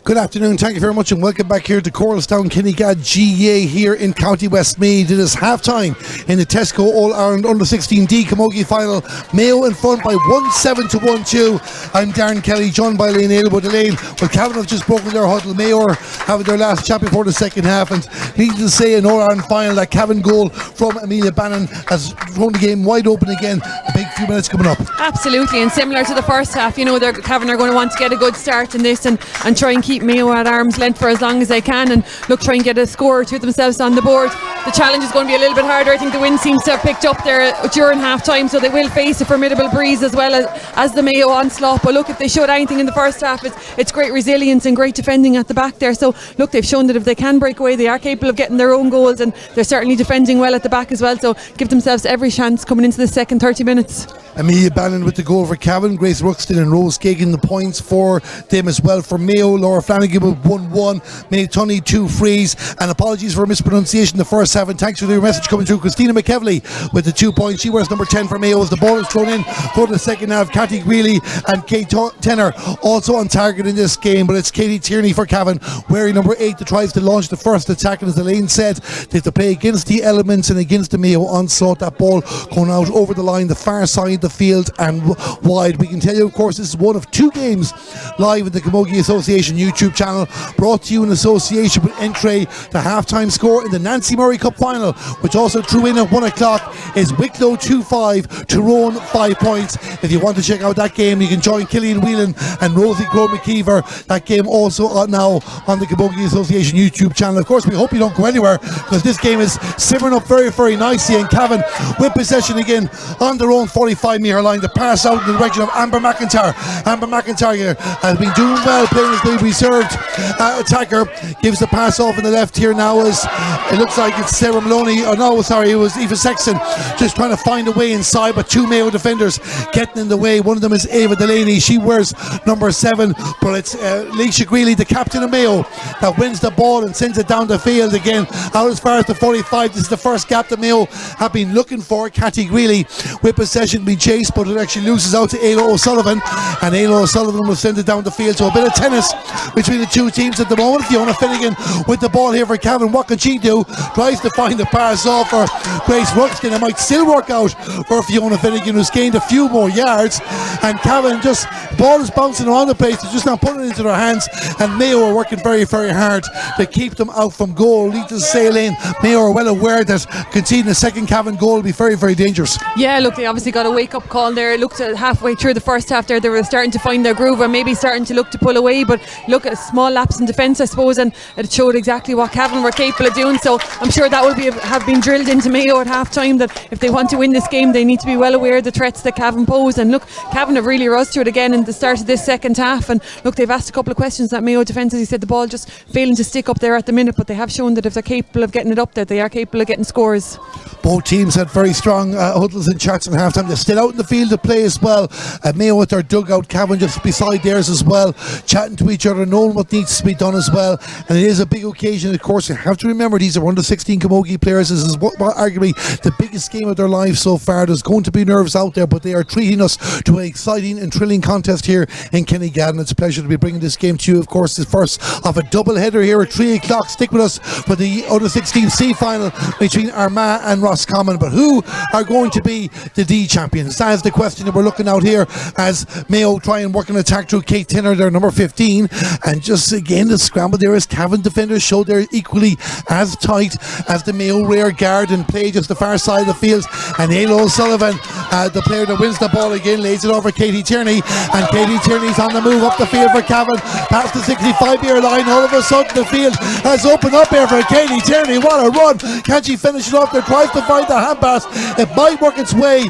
Good afternoon, thank you very much and welcome back here to Coralstown Kinnegad GA here in County Westmeath. It is half-time in the Tesco All-Ireland Under-16D Camogie final. Mayo in front by 1-7 to 1-2. I'm Darren Kelly, joined by Lane Aylward. Lane, well, Cavan have just broken their huddle. Mayo are having their last chat before the second half, and needless to say in All-Ireland final, that Cavan goal from Amelia Bannon has thrown the game wide open again. A big few minutes coming up. Absolutely, and similar to the first half, you know, Cavan are going to want to get a good start in this and try and keep Mayo at arm's length for as long as they can, and look, try and get a score or two themselves on the board. The challenge is going to be a little bit harder. I think the wind seems to have picked up there during half time, so they will face a formidable breeze as well as the Mayo onslaught. But look, if they showed anything in the first half, it's great resilience and great defending at the back there. So look, they've shown that if they can break away, they are capable of getting their own goals, and they're certainly defending well at the back as well, so give themselves every chance coming into the second 30 minutes. Amelia Bannon with the goal for Cavan, Grace Ruxton and Rose Kagan the points for them as well. For Mayo, Laura Flanagan with 1-1, May Tunney 2 frees, and apologies for mispronunciation the first half, and thanks for your message coming through. Christina McKevely with the 2 points, she wears number 10 for Mayo as the ball is thrown in for the second half. Cathy Greeley and Kate Tenner also on target in this game, but it's Katie Tierney for Cavan wearing number 8 that tries to launch the first attack, and as Elaine said, they have to play against the elements and against the Mayo onslaught. That ball going out over the line, the far side the field and wide. We can tell you, of course, this is one of 2 games live in the Camogie Association YouTube channel, brought to you in association with Entree. The half-time score in the Nancy Murray Cup final, which also drew in at 1 o'clock, is Wicklow 2-5, Tyrone 5 points. If you want to check out that game, you can join Killian Whelan and Rosie Crow McKeever. That game also now on the Camogie Association YouTube channel. Of course, we hope you don't go anywhere, because this game is simmering up very, very nicely, and Cavan with possession again on their own 45-metre line. The pass out in the direction of Amber McIntyre. Amber McIntyre here has been doing well, playing as the reserved attacker. Gives the pass off in the left here now, as it looks like it's Sarah Maloney. Oh no, sorry, it was Eva Sexton just trying to find a way inside, but 2 Mayo defenders getting in the way. One of them is Ava Delaney. She wears number 7, but it's Leisha Greeley, the captain of Mayo, that wins the ball and sends it down the field again, out as far as the 45. This is the first gap that Mayo have been looking for. Cathy Greeley with possession being chased, but it actually loses out to Ayla O'Sullivan, and Ayla O'Sullivan will send it down the field. So a bit of tennis between the 2 teams at the moment. Fiona Finnegan with the ball here for Cavan. What can she do? Tries to find the pass off for Grace Ruxton. It might still work out for Fiona Finnegan, who's gained a few more yards, and Cavan just, ball is bouncing around the place. They're just not putting it into their hands, and Mayo are working very, very hard to keep them out from goal. Needless to say, Elaine, Mayo are well aware that conceding a second Cavan goal will be very, very dangerous. Yeah, look, they obviously got a wake-up call there. It looked at halfway through the first half there, they were starting to find their groove and maybe starting to look to pull away, but look at a small lapse in defence, I suppose, and it showed exactly what Cavan were capable of doing. So I'm sure that will have been drilled into Mayo at half time, that if they want to win this game, they need to be well aware of the threats that Cavan pose. And look, Cavan have really rose to it again in the start of this second half, and look, they've asked a couple of questions that Mayo defence, as you said, the ball just failing to stick up there at the minute, but they have shown that if they're capable of getting it up there, they are capable of getting scores. Both teams had very strong huddles and chats in half time. They're still out in the field to play as well. Mayo with their dugout, Cavan just beside theirs as well, chatting to each other, knowing what needs to be done as well. And it is a big occasion, of course. You have to remember, these are under 16 Camogie players. This is arguably the biggest game of their lives so far. There's going to be nerves out there, but they are treating us to an exciting and thrilling contest here in Kinnegad, and it's a pleasure to be bringing this game to you. Of course, the first of a double header here at 3 o'clock. Stick with us for the under 16 C final between Armagh and Roscommon. But who are going to be the D champions? That is the question that we're looking out here, as Mayo try and work an attack through Kate Tenner, their number 15, and just again the scramble there as Cavan defenders show they're equally as tight as the Mayo rear guard and play just the far side of the field. And Ayla O'Sullivan, the player that wins the ball again, lays it over Katie Tierney, and Katie Tierney's on the move up the field for Cavan, past the 65-metre line. All of a sudden the field has opened up here for Katie Tierney. What a run! Can she finish it off? There, tries to find the hand pass. It might work its way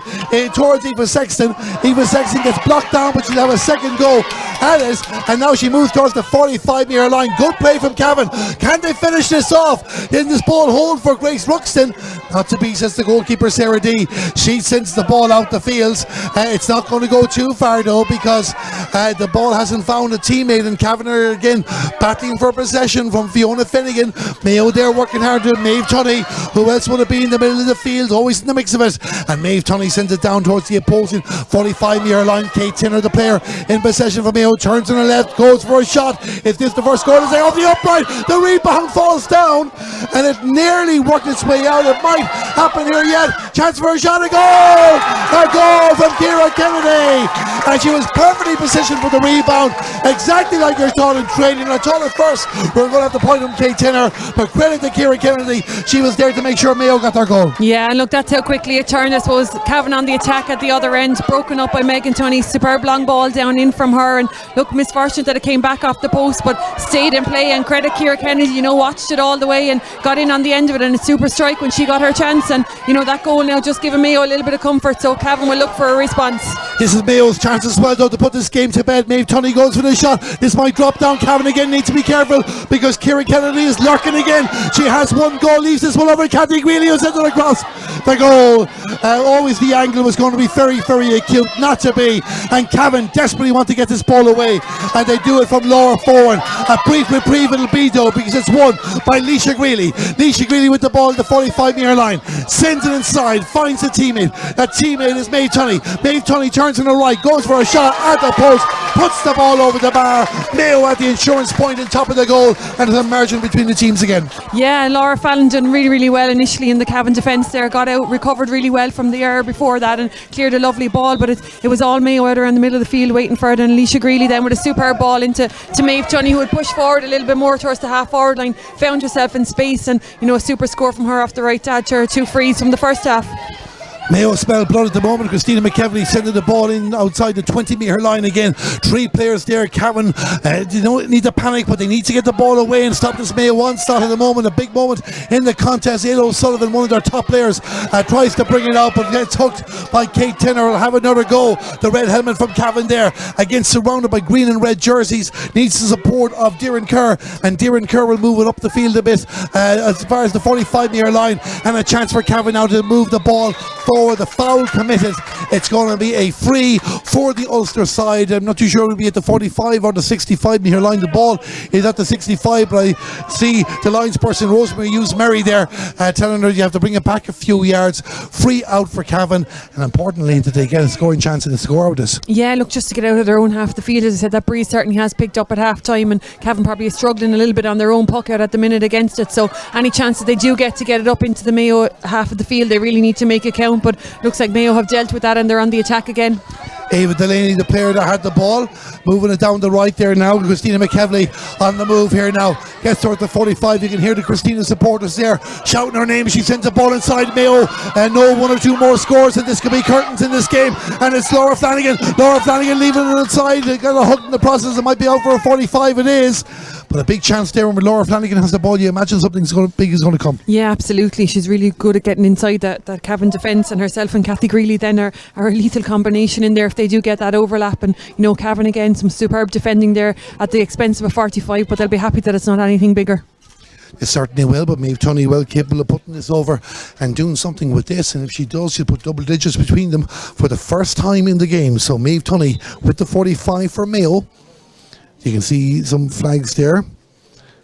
towards Eva Sexton. Eva Sexton gets blocked down, but she'll have a second go at it, and now she moves towards the 45-metre line. Good play from Cavan. Can they finish this off? Then this ball hold for Grace Ruxton. Not to be, says the goalkeeper Sarah D. She sends the ball out the field. It's not going to go too far though, because the ball hasn't found a teammate, and Cavan are again battling for possession from Fiona Finnegan. Mayo there working hard to Maeve Tunney. Who else would it be in the middle of of the field, always in the mix of it. And Maeve Tunney sends it down towards the opposing 45-metre line. Kate Tinner, the player in possession for Mayo, turns on the left, goes for a shot. If this the first goal is there off the upright, the rebound falls down, and it nearly worked its way out. It might happen here yet. Chance for a shot, a goal! A goal from Ciara Kennedy! And she was perfectly positioned for the rebound, exactly like you're taught in training. I thought at first we were going to have to point on Kate Tinner, but credit to Ciara Kennedy, she was there to make sure Mayo got their goal. Yeah, and look, that's how quickly it turned. I suppose Cavan on the attack at the other end, broken up by Megan Tunney. Superb long ball down in from her, and look, misfortunate that it came back off the post, but stayed in play. And credit Ciara Kennedy, watched it all the way and got in on the end of it, and a super strike when she got her chance. And that goal now just giving Mayo a little bit of comfort, so Cavan will look for a response. This is Mayo's chance as well, though, to put this game to bed. Maeve Tunney goes for the shot. This might drop down. Cavan again needs to be careful because Ciara Kennedy is lurking again. She has one goal, leaves this one over. Kathy Greeley who sends it across. The goal, always the angle was going to be very, very acute, not to be. And Cavan desperately want to get this ball away, and they do it from Laura Foran. A brief reprieve it'll be, though, because it's won by Leisha Greeley. Leisha Greeley with the ball at the 45-metre line, sends it inside, finds a teammate. That teammate is Maeve Tunney. Maeve Tunney turns on the right, goes for a shot at the post, puts the ball over the bar. Mayo at the insurance point on top of the goal, and there's a margin between the teams again. Yeah, Laura Fallon done really, really well initially in the Cavan defence there, got out, recovered really well from the error before that and cleared a lovely ball, but it was all Mayo out there in the middle of the field waiting for it, and Leisha Greeley then with a superb ball into Maeve Tunney, who had pushed forward a little bit more towards the half forward line, found herself in space, and a super score from her off the right to add to her 2 frees from the first half. Mayo spell blood at the moment. Christina McKevely sending the ball in outside the 20-metre line again. 3 players there. Cavan need to panic, but they need to get the ball away and stop this Mayo onslaught at the moment. A big moment in the contest. Aidan O'Sullivan, one of their top players, tries to bring it out, but gets hooked by Kate Tinner. Will have another go. The red helmet from Cavan there, again surrounded by green and red jerseys. Needs the support of Doireann Kerr, and Doireann Kerr will move it up the field a bit as far as the 45-metre line, and a chance for Cavan now to move the ball forward. The foul committed. It's going to be a free for the Ulster side. I'm not too sure it'll be at the 45 or the 65-metre line. The ball is at the 65, but I see the linesperson Rosemary Hughes-Merry there telling her you have to bring it back a few yards. Free out for Cavan, and importantly, did they get a scoring chance in the score out of this? Yeah, look, just to get out of their own half of the field. As I said, that breeze certainly has picked up at half time, and Cavan probably is struggling a little bit on their own puck out at the minute against it, so any chance that they do get to get it up into the Mayo half of the field, they really need to make it count. But looks like Mayo have dealt with that, and they're on the attack again. Ava Delaney, the player that had the ball, moving it down the right there now. Christina McKevely on the move here now. Gets her at the 45. You can hear the Christina supporters there shouting her name. She sends the ball inside Mayo, and no 1 or 2 more scores, and this could be curtains in this game. And it's Laura Flanagan. Laura Flanagan leaving it inside. They got a hook in the process. It might be out for a 45. It is. But a big chance there when Laura Flanagan has the ball. You imagine something big is going to come. Yeah, absolutely. She's really good at getting inside that Cavan defence, and herself and Kathy Greeley then are a lethal combination in there if they do get that overlap. And Cavan again, some superb defending there at the expense of a 45, but they'll be happy that it's not anything bigger. They certainly will, but Maeve Tunney well capable of putting this over and doing something with this, and if she does, she'll put double digits between them for the first time in the game. So Maeve Tunney with the 45 for Mayo. You can see some flags there,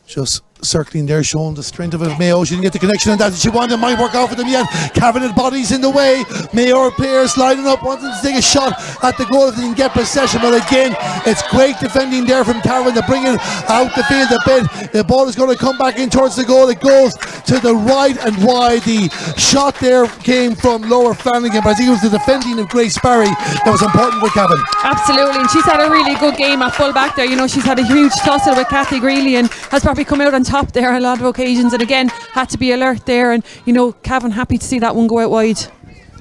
just circling there, showing the strength of it. Mayo, she didn't get the connection on that she wanted. It might work out for them yet. Cavan bodies in the way. Mayo players lining up, wanting to take a shot at the goal if they can get possession. But again, it's great defending there from Cavan to bring it out the field a bit. The ball is going to come back in towards the goal. It goes to the right and wide. The shot there came from Laura Flanagan, but I think it was the defending of Grace Barry that was important for Cavan. Absolutely, and she's had a really good game at full back there. She's had a huge tussle with Kathy Greeley and has probably come out on top there on a lot of occasions, and again had to be alert there, and Cavan happy to see that one go out wide.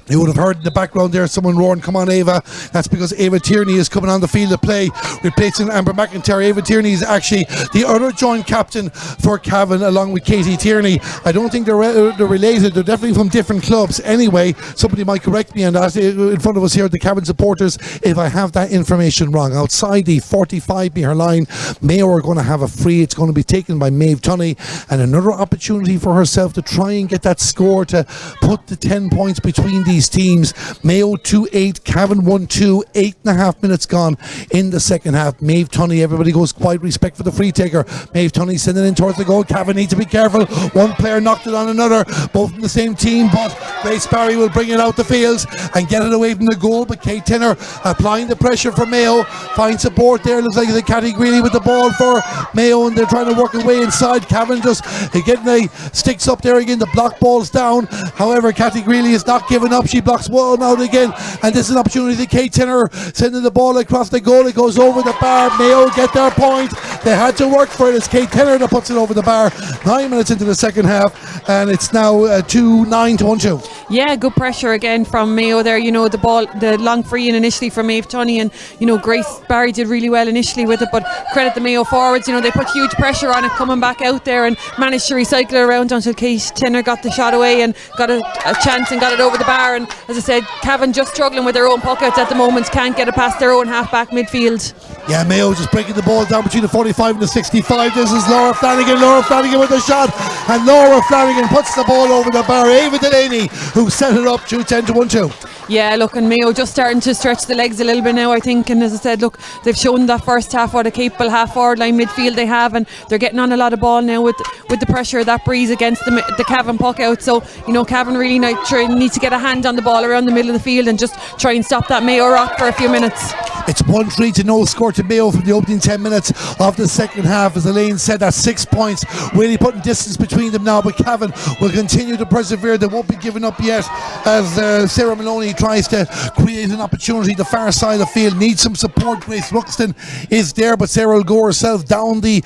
You would have heard in the background there someone roaring, "Come on, Ava." That's because Ava Tierney is coming on the field to play, replacing Amber McIntyre. Ava Tierney is actually the other joint captain for Cavan along with Katie Tierney. I don't think they're related. They're definitely from different clubs. Anyway, somebody might correct me on that in front of us here, the Cavan supporters, if I have that information wrong. Outside the 45-metre line, Mayo are going to have a free. It's going to be taken by Maeve Tunney, and another opportunity for herself to try and get that score to put the 10 points between these these teams. Mayo 2-8, Cavan 1-2, 8.5 minutes gone in the second half. Maeve Tunney, everybody goes quiet, respect for the free taker. Maeve Tunney sending in towards the goal. Cavan need to be careful. One player knocked it on another, both in the same team, but Grace Barry will bring it out the field and get it away from the goal. But Kate Tinner applying the pressure for Mayo, finds support there. Looks like the Catty Greeley with the ball for Mayo, and they're trying to work away inside. Cavan just getting the sticks up there again. The block ball's down. However, Catty Greeley is not giving up. She blocks one out again, and this is an opportunity to Kate Tinner sending the ball across the goal. It goes over the bar. Mayo get their point. They had to work for it. It's Kate Tinner that puts it over the bar. 9 minutes into the second half, and it's now 2-9 to 1-2. Yeah, good pressure again from Mayo there. The ball, the long free in initially from Maeve Tunney, and Grace Barry did really well initially with it, but credit the Mayo forwards. They put huge pressure on it coming back out there and managed to recycle it around until Kate Tinner got the shot away and got a chance and got it over the bar. And as I said, Cavan just struggling with their own pockets at the moment, can't get it past their own half-back midfield. Yeah, Mayo just breaking the ball down between the 45 and the 65. This is Laura Flanagan with the shot, and Laura Flanagan puts the ball over the bar. Ava Delaney, who set it up, 2-10 to 1-2. Yeah, look, and Mayo just starting to stretch the legs a little bit now, I think. And as I said, look, they've shown that first half what a capable half-forward line midfield they have, and they're getting on a lot of ball now with the pressure of that breeze against the Cavan puck out. So, Cavan really need to get a hand on the ball around the middle of the field and just try and stop that Mayo rock for a few minutes. It's 1-3 to no score to Mayo from the opening 10 minutes of the second half. As Elaine said, that's 6 points, really putting distance between them now. But Cavan will continue to persevere. They won't be giving up yet as Sarah Maloney tries to create an opportunity. The far side of the field needs some support. Grace Ruxton is there, but Sarah will go herself down the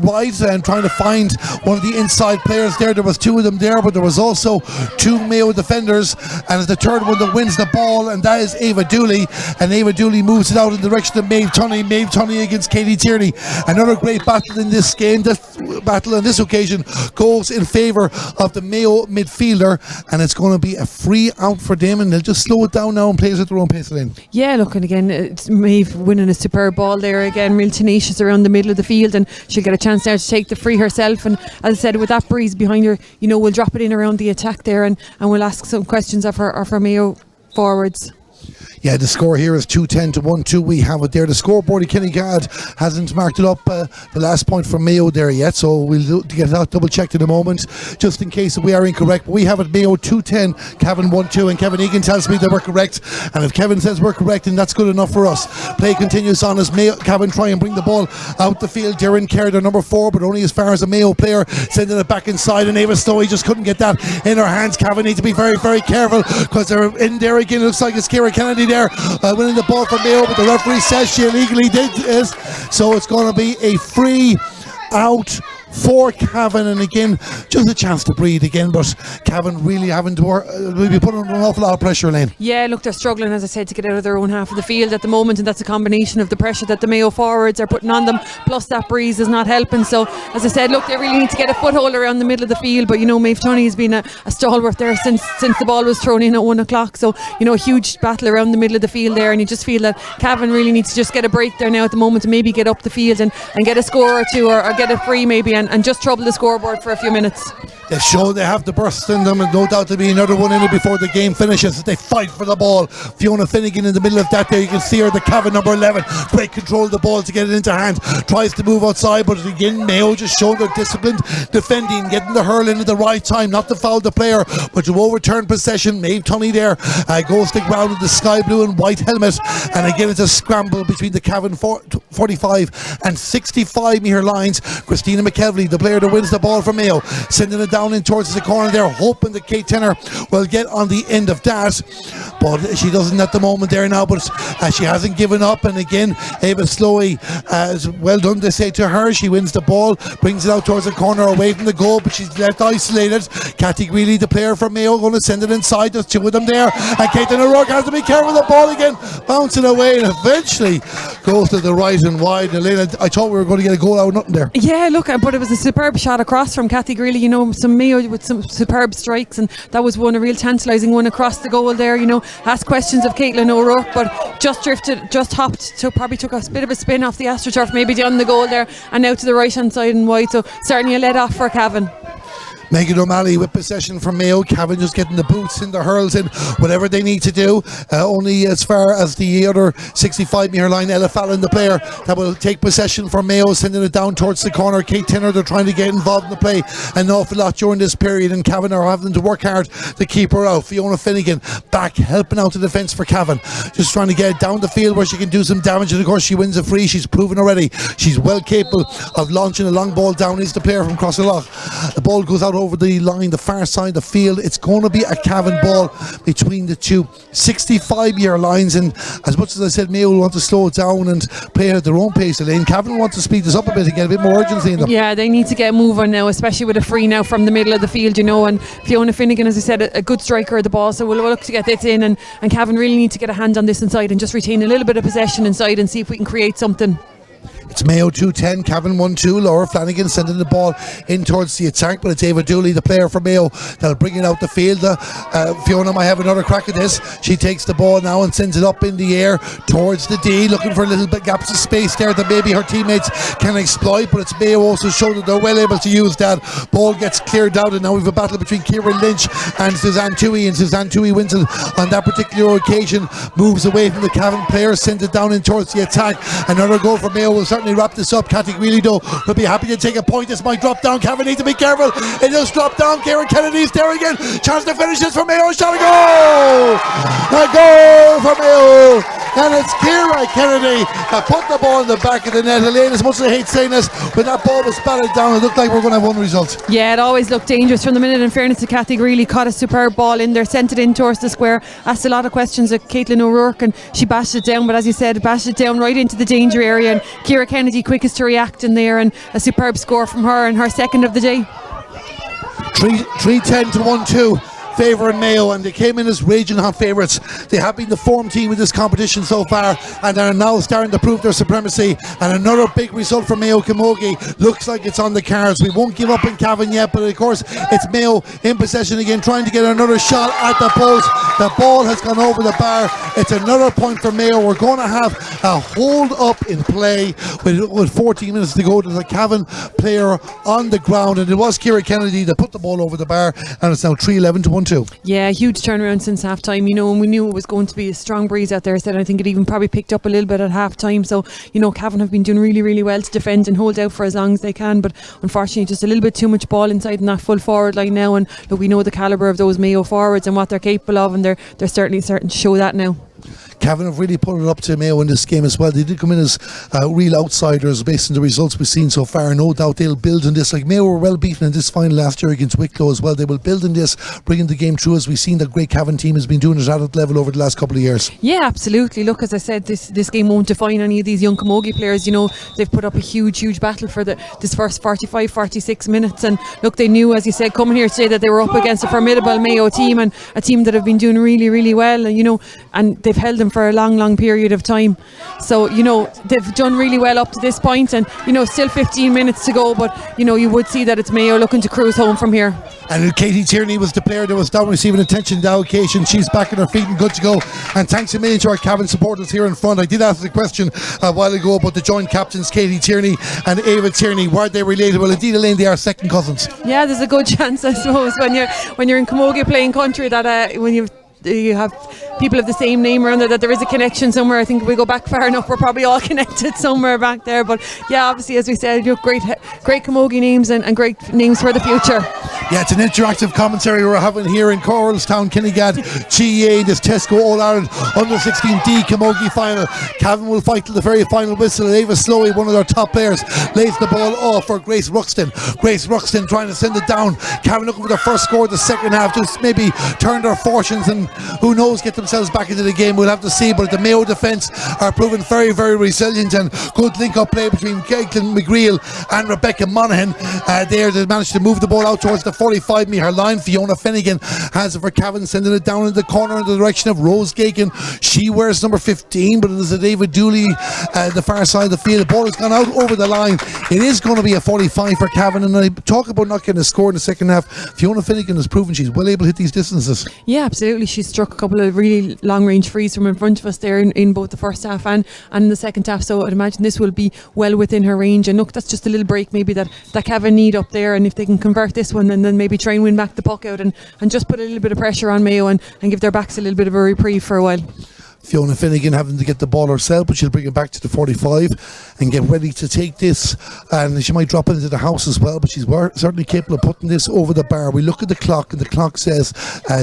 right and trying to find one of the inside players there. There was two of them there, but there was also two Mayo defenders, and it's the third one that wins the ball, and that is Ava Dooley. And Ava Dooley moves it out in the direction of Maeve Tunney. Maeve Tunney against Katie Tierney. Another great battle in this game. This battle on this occasion goes in favour of the Mayo midfielder, and it's going to be a free out for them, and they'll just slow it down now and play it at their own pace. Yeah, look, and again, it's Maeve winning a superb ball there again, real tenacious around the middle of the field, and she'll get a chance now to take the free herself. And as I said, with that breeze behind her, we'll drop it in around the attack there, and we'll ask some questions of our Mayo forwards. Yeah, the score here is 2-10 to 1-2. We have it there. The scoreboard, Kenny Gad hasn't marked it up, the last point for Mayo there yet, so we'll get that double checked in a moment, just in case we are incorrect. But we have it Mayo 2-10, Cavan 1-2, and Kevin Egan tells me that we're correct. And if Kevin says we're correct, then that's good enough for us. Play continues on as Cavan try and bring the ball out the field. Darren Kerr, their number 4, but only as far as a Mayo player, sending it back inside, and Ava Snowy just couldn't get that in her hands. Cavan need to be very, very careful, because they're in there again. It looks like it's Kira Kennedy there winning the ball for Mayo, but the referee says she illegally did this, so it's going to be a free out for Cavan. And again, just a chance to breathe again, but Cavan really having to will be putting an awful lot of pressure, Elaine. Yeah, look, they're struggling, as I said, to get out of their own half of the field at the moment, and that's a combination of the pressure that the Mayo forwards are putting on them, plus that breeze is not helping. So as I said, look, they really need to get a foothold around the middle of the field, but Maeve Tunney has been a stalwart there since the ball was thrown in at 1 o'clock. So a huge battle around the middle of the field there, and you just feel that Cavan really needs to just get a break there now at the moment to maybe get up the field and get a score or two, or get a free maybe, and just trouble the scoreboard for a few minutes. They've shown they have the burst in them, and no doubt there'll be another one in it before the game finishes. They fight for the ball. Fiona Finnegan in the middle of that there, you can see her, the Cavan number 11, great control of the ball to get it into hand, tries to move outside, but again Mayo just showing their disciplined defending, getting the hurl in at the right time, not to foul the player but to overturn possession. Maeve Tunney there goes to ground with the sky blue and white helmet, and again it's a scramble between the Cavan 45 and 65 metre lines. Christina McKelvey, the player that wins the ball for Mayo, sending it down in towards the corner there, hoping that Kate Tinner will get on the end of that, but she doesn't at the moment there now. But she hasn't given up, and again Ava Slowey, well done to say to her. She wins the ball, brings it out towards the corner away from the goal, but she's left isolated. Cathy Greeley, the player from Mayo, going to send it inside. There's two of them there, and Kate Tinner has to be careful with the ball again, bouncing away, and eventually goes to the right and wide. And Elena, I thought we were going to get a goal out of nothing there. Yeah, look, but it was a superb shot across from Cathy Greeley, some Mayo with some superb strikes, and that was one, a real tantalising one across the goal there. Asked questions of Caitlin O'Rourke, but just hopped, probably took a bit of a spin off the AstroTurf, maybe down the goal there, and now to the right hand side and wide. So certainly a let off for Cavan. Megan O'Malley with possession from Mayo. Cavan just getting the boots in, the hurls in, whatever they need to do. Only as far as the other 65-metre line, Ella Fallon, the player that will take possession from Mayo, sending it down towards the corner. Kate Tenner, they're trying to get involved in the play an awful lot during this period, and Cavan are having to work hard to keep her out. Fiona Finnegan back helping out the defence for Cavan, just trying to get it down the field where she can do some damage, and of course she wins a free. She's proven already she's well capable of launching a long ball down. Is the player from Crossaloch. The ball goes out over the line, the far side of the field. It's going to be a Cavan ball between the two 65-year lines, and as much as I said Mayo will want to slow it down and play at their own pace, Elaine, Cavan will want to speed this up a bit and get a bit more urgency in them. Yeah, they need to get moving now, especially with a free now from the middle of the field, and Fiona Finnegan, as I said, a good striker of the ball, so we'll look to get this in, and Cavan really need to get a hand on this inside and just retain a little bit of possession inside and see if we can create something. It's Mayo 2-10, Cavan 1-2. Laura Flanagan sending the ball in towards the attack, but it's Ava Dooley, the player for Mayo, that'll bring it out the field. Fiona might have another crack at this. She takes the ball now and sends it up in the air towards the D, looking for a little bit gaps of space there that maybe her teammates can exploit, but it's Mayo also showed that they're well able to use that. Ball gets cleared out, and now we've a battle between Kieran Lynch and Suzanne Toohey, and Suzanne Toohey wins it on that particular occasion, moves away from the Cavan player, sends it down in towards the attack. Another goal for Mayo will certainly wrap this up. Kathy Greeley though will be happy to take a point. This might drop down. Cavan need to be careful. It does drop down. Kieran Kennedy's there again. Chance to finish this for Mayo. Shot a goal! A goal for Mayo! And it's Kieran Kennedy that put the ball in the back of the net. Elaine, as much as I hate saying this, when that ball was batted down, it looked like we're going to have one result. Yeah, it always looked dangerous from the minute. In fairness to Kathy Greeley, caught a superb ball in there, sent it in towards the square, asked a lot of questions of Caitlin O'Rourke, and she bashed it down, but as you said, bashed it down right into the danger area, and Kira Kennedy quickest to react in there, and a superb score from her and her second of the day. 3-10 to 1-2 favouring Mayo, and they came in as raging hot favourites. They have been the form team in this competition so far, and are now starting to prove their supremacy. And another big result for Mayo Camogie looks like it's on the cards. We won't give up in Cavan yet, but of course it's Mayo in possession again, trying to get another shot at the post. The ball has gone over the bar. It's another point for Mayo. We're going to have a hold up in play with 14 minutes to go to the Cavan player on the ground, and it was Kira Kennedy that put the ball over the bar, and it's now 3-11 to 1-2. Yeah, huge turnaround since half time, and we knew it was going to be a strong breeze out there. I think it even probably picked up a little bit at half time. So, Cavan have been doing really, really well to defend and hold out for as long as they can, but unfortunately just a little bit too much ball inside in that full forward line now, and look, we know the calibre of those Mayo forwards and what they're capable of, and they're certainly starting to show that now. Cavan have really put it up to Mayo in this game as well. They did come in as real outsiders based on the results we've seen so far. No doubt they'll build on this. Like Mayo were well beaten in this final last year against Wicklow as well. They will build on this, bringing the game through, as we've seen the great Cavan team has been doing it at that level over the last couple of years. Yeah, absolutely. Look, as I said, this game won't define any of these young Camogie players. They've put up a huge battle for this first 45-46 minutes, and look, they knew, as you said, coming here today, that they were up against a formidable Mayo team, and a team that have been doing really, really well, and they've held them for a long period of time. So they've done really well up to this point, and still 15 minutes to go, but you would see that it's Mayo looking to cruise home from here. And Katie Tierney was the player that was down receiving attention the occasion. She's back on her feet and good to go, and thanks a million to our Cavan supporters here in front. I did ask the question a while ago about the joint captains Katie Tierney and Ava Tierney. Were they related? Well, indeed, Elaine, they are second cousins. Yeah, there's a good chance, I suppose, when you're in Camogie playing country, that when you have people of the same name around there, that there is a connection somewhere. I think if we go back far enough, we're probably all connected somewhere back there. But yeah, obviously, as we said, great Camogie names and great names for the future. Yeah, it's an interactive commentary we're having here in Coralstown, Kinnegad, GEA, this Tesco All-Ireland Under-16D Camogie final. Cavan will fight till the very final whistle. Ava Slowey, one of their top players, lays the ball off for Grace Ruxton. Grace Ruxton trying to send it down. Cavan looking for their first score of the second half, just maybe turn their fortunes and who knows, get themselves back into the game. We'll have to see, but the Mayo defence are proving very, very resilient, and good link-up play between Caitlin McGreal and Rebecca Monaghan. They managed to move the ball out towards the 45-metre line. Fiona Finnegan has it for Cavan, sending it down in the corner in the direction of Rose Gagan. She wears number 15, but it is a David Dooley the far side of the field. The ball has gone out over the line It is going to be a 45 for Cavan, and I talk about not getting a score in the second half. Fiona Finnegan has proven she's well able to hit these distances. Yeah, absolutely. She struck a couple of really long range frees from in front of us there in both the first half and in the second half, so I'd imagine this will be well within her range. And look, that's just a little break maybe that Cavan need up there, and if they can convert this one and then maybe try and win back the puck out and just put a little bit of pressure on Mayo and give their backs a little bit of a reprieve for a while. Fiona Finnegan having to get the ball herself, but she'll bring it back to the 45 and get ready to take this, and she might drop it into the house as well, but she's certainly capable of putting this over the bar. We look at the clock, and the clock says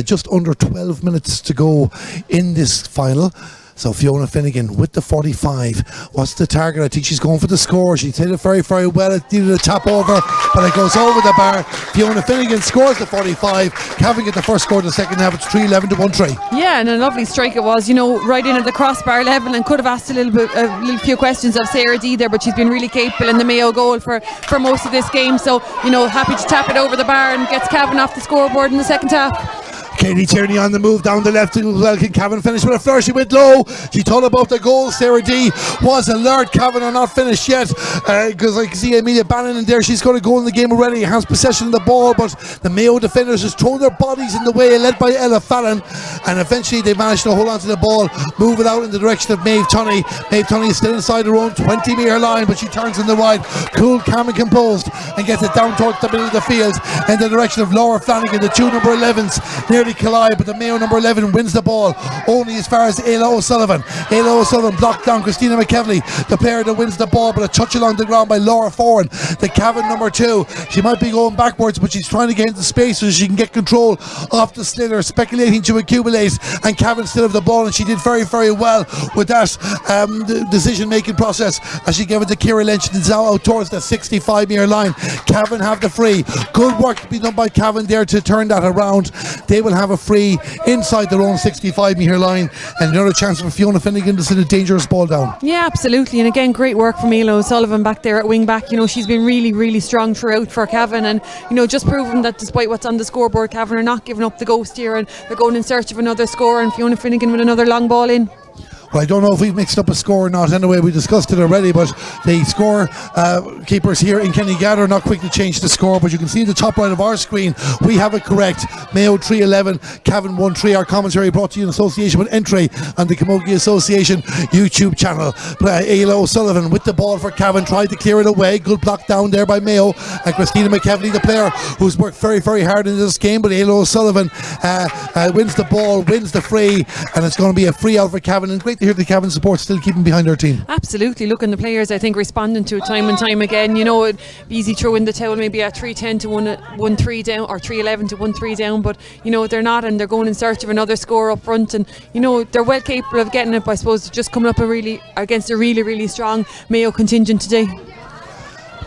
just under 12 minutes to go in this final. So Fiona Finnegan with the 45. What's the target? I think she's going for the score. She hit it very, very well. It needed a tap over, but it goes over the bar. Fiona Finnegan scores the 45. Cavan get the first score of the second half. It's 3-11 to 1-3. Yeah, and a lovely strike it was, right in at the crossbar level, and could have asked a few questions of Sarah D there, but she's been really capable in the Mayo goal for most of this game. So, happy to tap it over the bar and gets Cavan off the scoreboard in the second half. Katie Tierney on the move down the left. Well, can Cavan finish with a flourish? She went low. She thought about the goal. Sarah D was alert. Cavan are not finished yet, because I can see Amelia Bannon in there. She's going to go in the game already. Has possession of the ball, but the Mayo defenders just throw their bodies in the way, led by Ella Fallon, and eventually they managed to hold on to the ball, move it out in the direction of Maeve Tunney. Maeve Tunney is still inside her own 20-metre line, but she turns in the wide, cool, calm and composed, and gets it down towards the middle of the field in the direction of Laura Flanagan. The two number 11s nearly collide, but the Mayo number 11 wins the ball only as far as Ayla O'Sullivan. Ayla O'Sullivan blocked down Christina McKevely, the player that wins the ball, but a touch along the ground by Laura Foran, the Cavan number 2. She might be going backwards, but she's trying to get into space so she can get control off the sliotar, speculating to accumulate, and Cavan still have the ball, and she did very, very well with that decision making process as she gave it to Ciara Lynch, and now out towards the 65-metre line. Cavan have the free. Good work to be done by Cavan there to turn that around. They will have a free inside their own 65-metre line, and another chance for Fiona Finnegan to send a dangerous ball down. Yeah, absolutely, and again, great work from Ayla O'Sullivan back there at wing back. She's been really, really strong throughout for Cavan, and just proven that despite what's on the scoreboard, Cavan are not giving up the ghost here, and they're going in search of another score, and Fiona Finnegan with another long ball in. Well, I don't know if we've mixed up a score or not. Anyway, we discussed it already, but the score keepers here in Kenny-Gad are not quick to change the score, but you can see the top right of our screen, we have it correct. Mayo 3-11, Cavan 1-3. Our commentary brought to you in association with Entry on the Camogie Association YouTube channel. Ayla O'Sullivan with the ball for Cavan, tried to clear it away. Good block down there by Mayo, and Christina McKevely, the player who's worked very, very hard in this game, but Ayla O'Sullivan wins the ball, wins the free, and it's going to be a free out for Cavan, and great to hear the Cavan support still keeping behind their team. Absolutely. Look, and the players, I think, responding to it time and time again. It'd be easy throw in the towel maybe at 3-10 to 1-3 down, or 3-11 to 1-3 down, but they're not, and they're going in search of another score up front, and they're well capable of getting it, but I suppose just coming up against a really, really strong Mayo contingent today.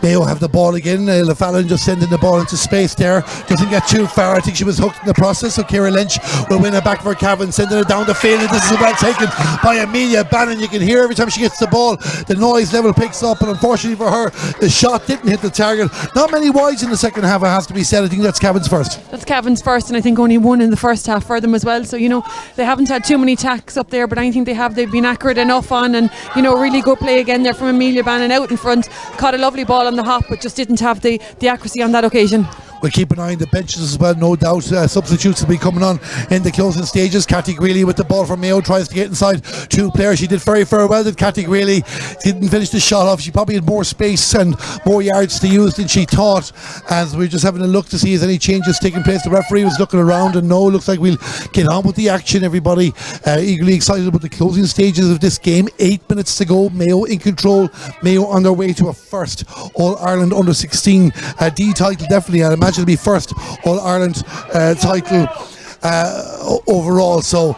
Mayo have the ball again. LaFallon just sending the ball into space there. Doesn't get too far. I think she was hooked in the process. So Ciara Lynch will win it back for Cavan, sending it down the field. And this is well taken by Amelia Bannon. You can hear every time she gets the ball, the noise level picks up. And unfortunately for her, the shot didn't hit the target. Not many wides in the second half, it has to be said. I think that's Cavan's first. That's Cavan's first, and I think only one in the first half for them as well. So, they haven't had too many tacks up there, but anything they have, they've been accurate enough on. And, really good play again there from Amelia Bannon out in front. Caught a lovely ball on the hop, but just didn't have the accuracy on that occasion. We'll keep an eye on the benches as well, no doubt. Substitutes will be coming on in the closing stages. Cathy Greeley with the ball from Mayo tries to get inside two players. She did very, very well. Did Cathy Greeley didn't finish the shot off. She probably had more space and more yards to use than she thought. As we're just having a look to see if any changes taking place. The referee was looking around, and no, looks like we'll get on with the action. Everybody eagerly excited about the closing stages of this game. 8 minutes to go. Mayo in control. Mayo on their way to a first All-Ireland Under-16 D title. Definitely, I imagine it'll be first All-Ireland title overall. So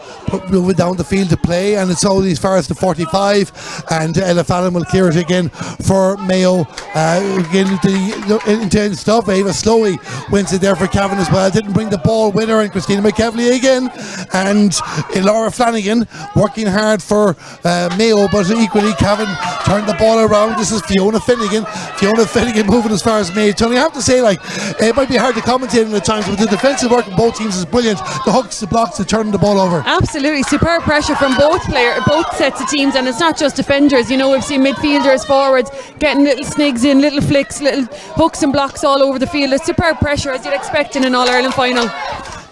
moving down the field to play, and it's only as far as the 45, and Ella Fallon will clear it again for Mayo. Again the intense stuff. Ava Slowey wins it there for Cavan as well. Didn't bring the ball with her, and Christina McKevely again, and Laura Flanagan working hard for Mayo, but equally Cavan turned the ball around. This is Fiona Finnegan moving as far as Mayo. Tony, I have to say, it might be hard to commentate at times, but the defensive work of both teams is brilliant. The hooks, the blocks, the turning the ball over. Absolutely. absolutely. Superb pressure from both sets of teams, and it's not just defenders. We've seen midfielders, forwards getting little snigs in, little flicks, little hooks and blocks all over the field. It's superb pressure, as you'd expect in an All-Ireland final.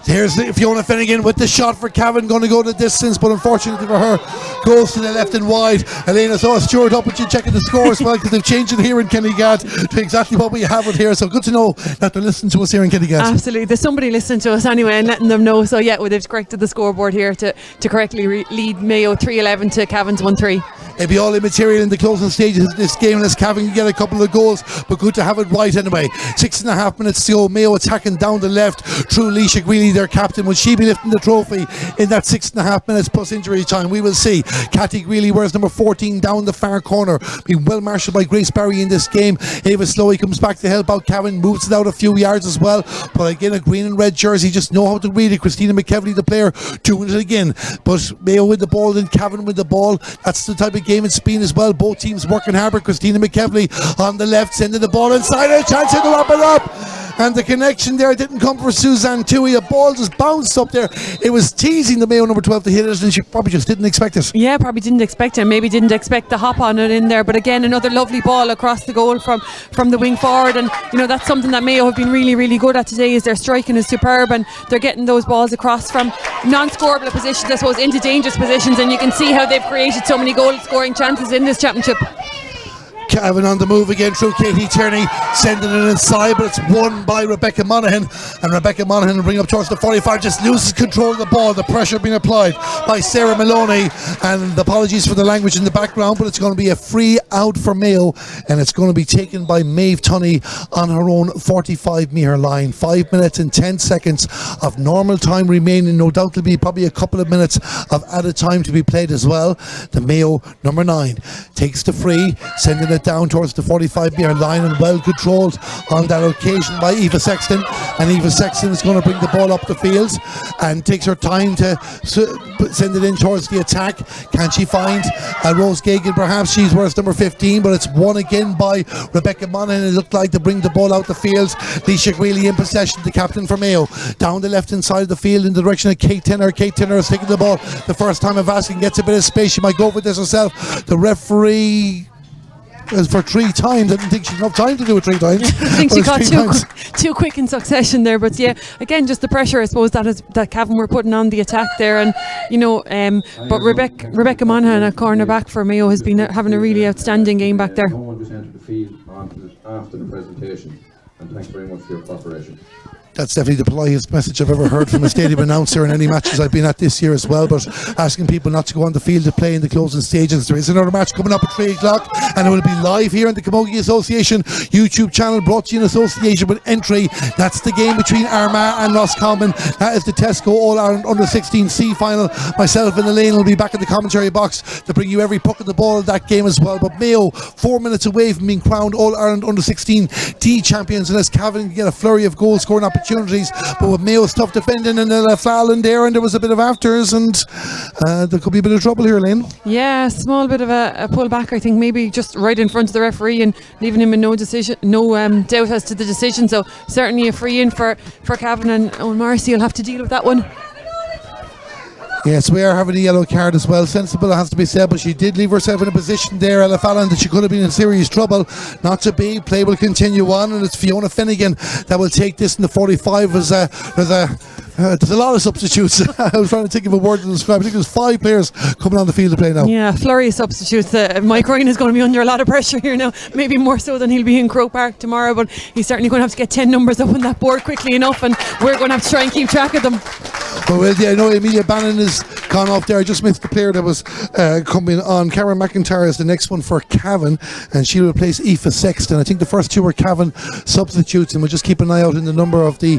Here's Fiona Finnegan with the shot for Cavan, going to go the distance, but unfortunately for her, goes to the left and wide. Elena saw Stewart up, but you checking the score as well, because they've changed it here in Kennygad to exactly what we have it here. So good to know that they're listening to us here in Kennygad. Absolutely, there's somebody listening to us anyway and letting them know. So yeah, they've corrected the scoreboard here to correctly lead Mayo 3-11 to Cavan's 1-3. It'll be all immaterial in the closing stages of this game unless Cavan can get a couple of goals, but good to have it right anyway. 6.5 minutes to go. Mayo attacking down the left through Leisha Greeley, their captain. Will she be lifting the trophy in that 6.5 minutes plus injury time? We will see. Cathy Greeley wears number 14 down the far corner, being well marshalled by Grace Barry in this game. Ava Slowey comes back to help out Cavan, moves it out a few yards as well, but again a green and red jersey, just know how to read it. Christina McKevely, the player, doing it again, but Mayo with the ball, then Cavan with the ball. That's the type of game it's been as well. Both teams working hard. Christina McKevely on the left, sending the ball inside, a chance to wrap it up, and the connection there didn't come for Suzanne Toohey. A ball just bounced up there. It was teasing the Mayo number 12 to hit it, and she probably just didn't expect it. Yeah, probably didn't expect it. Maybe didn't expect the hop on it in there. But again, another lovely ball across the goal from the wing forward. And that's something that Mayo have been really, really good at today. Is their striking is superb, and they're getting those balls across from non-scoreable positions, I suppose, into dangerous positions. And you can see how they've created so many goal-scoring chances in this championship. Cavan on the move again through Katie Tierney, sending it inside, but it's won by Rebecca Monaghan, and Rebecca Monaghan will bring up towards the 45, just loses control of the ball. The pressure being applied by Sarah Maloney, and apologies for the language in the background, but it's going to be a free out for Mayo, and it's going to be taken by Maeve Tunney on her own 45 metre line. 5 minutes and 10 seconds of normal time remaining. No doubt there'll be probably a couple of minutes of added time to be played as well. The Mayo number 9 takes the free, sending it down towards the 45 metre line, and well controlled on that occasion by Eva Sexton. And Eva Sexton is going to bring the ball up the field and takes her time to send it in towards the attack. Can she find Rose Gagan? Perhaps she's worth number 15, but it's won again by Rebecca Monaghan. It looked like to bring the ball out the field. Leisha Greeley in possession, the captain for Mayo, down the left hand side of the field in the direction of Kate Tenner. Kate Tenner is taking the ball the first time of asking, gets a bit of space. She might go for this herself. The referee for 3 times. I didn't think she had enough time to do it 3 times. I think she got too quick in succession there. But yeah, again, just the pressure, I suppose, that Cavan were putting on the attack there. And but Rebecca Monaghan, a cornerback for Mayo, has been having a really outstanding game back there. No one just entered the field after the presentation, and thanks very much for your cooperation. That's definitely the politest message I've ever heard from a stadium announcer in any matches I've been at this year as well, but asking people not to go on the field to play in the closing stages. There is another match coming up at 3 o'clock, and it will be live here on the Camogie Association YouTube channel, brought to you in association with Entry. That's the game between Armagh and Roscommon. That is the Tesco All-Ireland Under-16 C final. Myself and Elaine will be back in the commentary box to bring you every puck of the ball of that game as well. But Mayo 4 minutes away from being crowned All-Ireland Under-16 D champions, unless Cavan can get a flurry of goal scoring opportunities. But with Mayo's tough defending and a foul in there, and there was a bit of afters, and there could be a bit of trouble here, Lynn. Yeah, small bit of a pull back, I think, maybe just right in front of the referee and leaving him in no doubt as to the decision. So certainly a free in for Cavan, and Owen Marcy will have to deal with that one. Yes, we are having a yellow card as well. Sensible, it has to be said, but she did leave herself in a position there, Ella Fallon, that she could have been in serious trouble. Not to be. Play will continue on, and it's Fiona Finnegan that will take this in the 45. There's a lot of substitutes. I was trying to think of a word to describe. I think there's 5 players coming on the field to play now. Yeah, flurry of substitutes. Mike Ryan is going to be under a lot of pressure here now. Maybe more so than he'll be in Croke Park tomorrow, but he's certainly going to have to get 10 numbers up on that board quickly enough, and we're going to have to try and keep track of them. Well, yeah, I know Amelia Bannon has gone off there. I just missed the player that was coming on. Karen McIntyre is the next one for Cavan, and she'll replace Aoife Sexton. I think the first 2 were Cavan substitutes, and we'll just keep an eye out in the number of the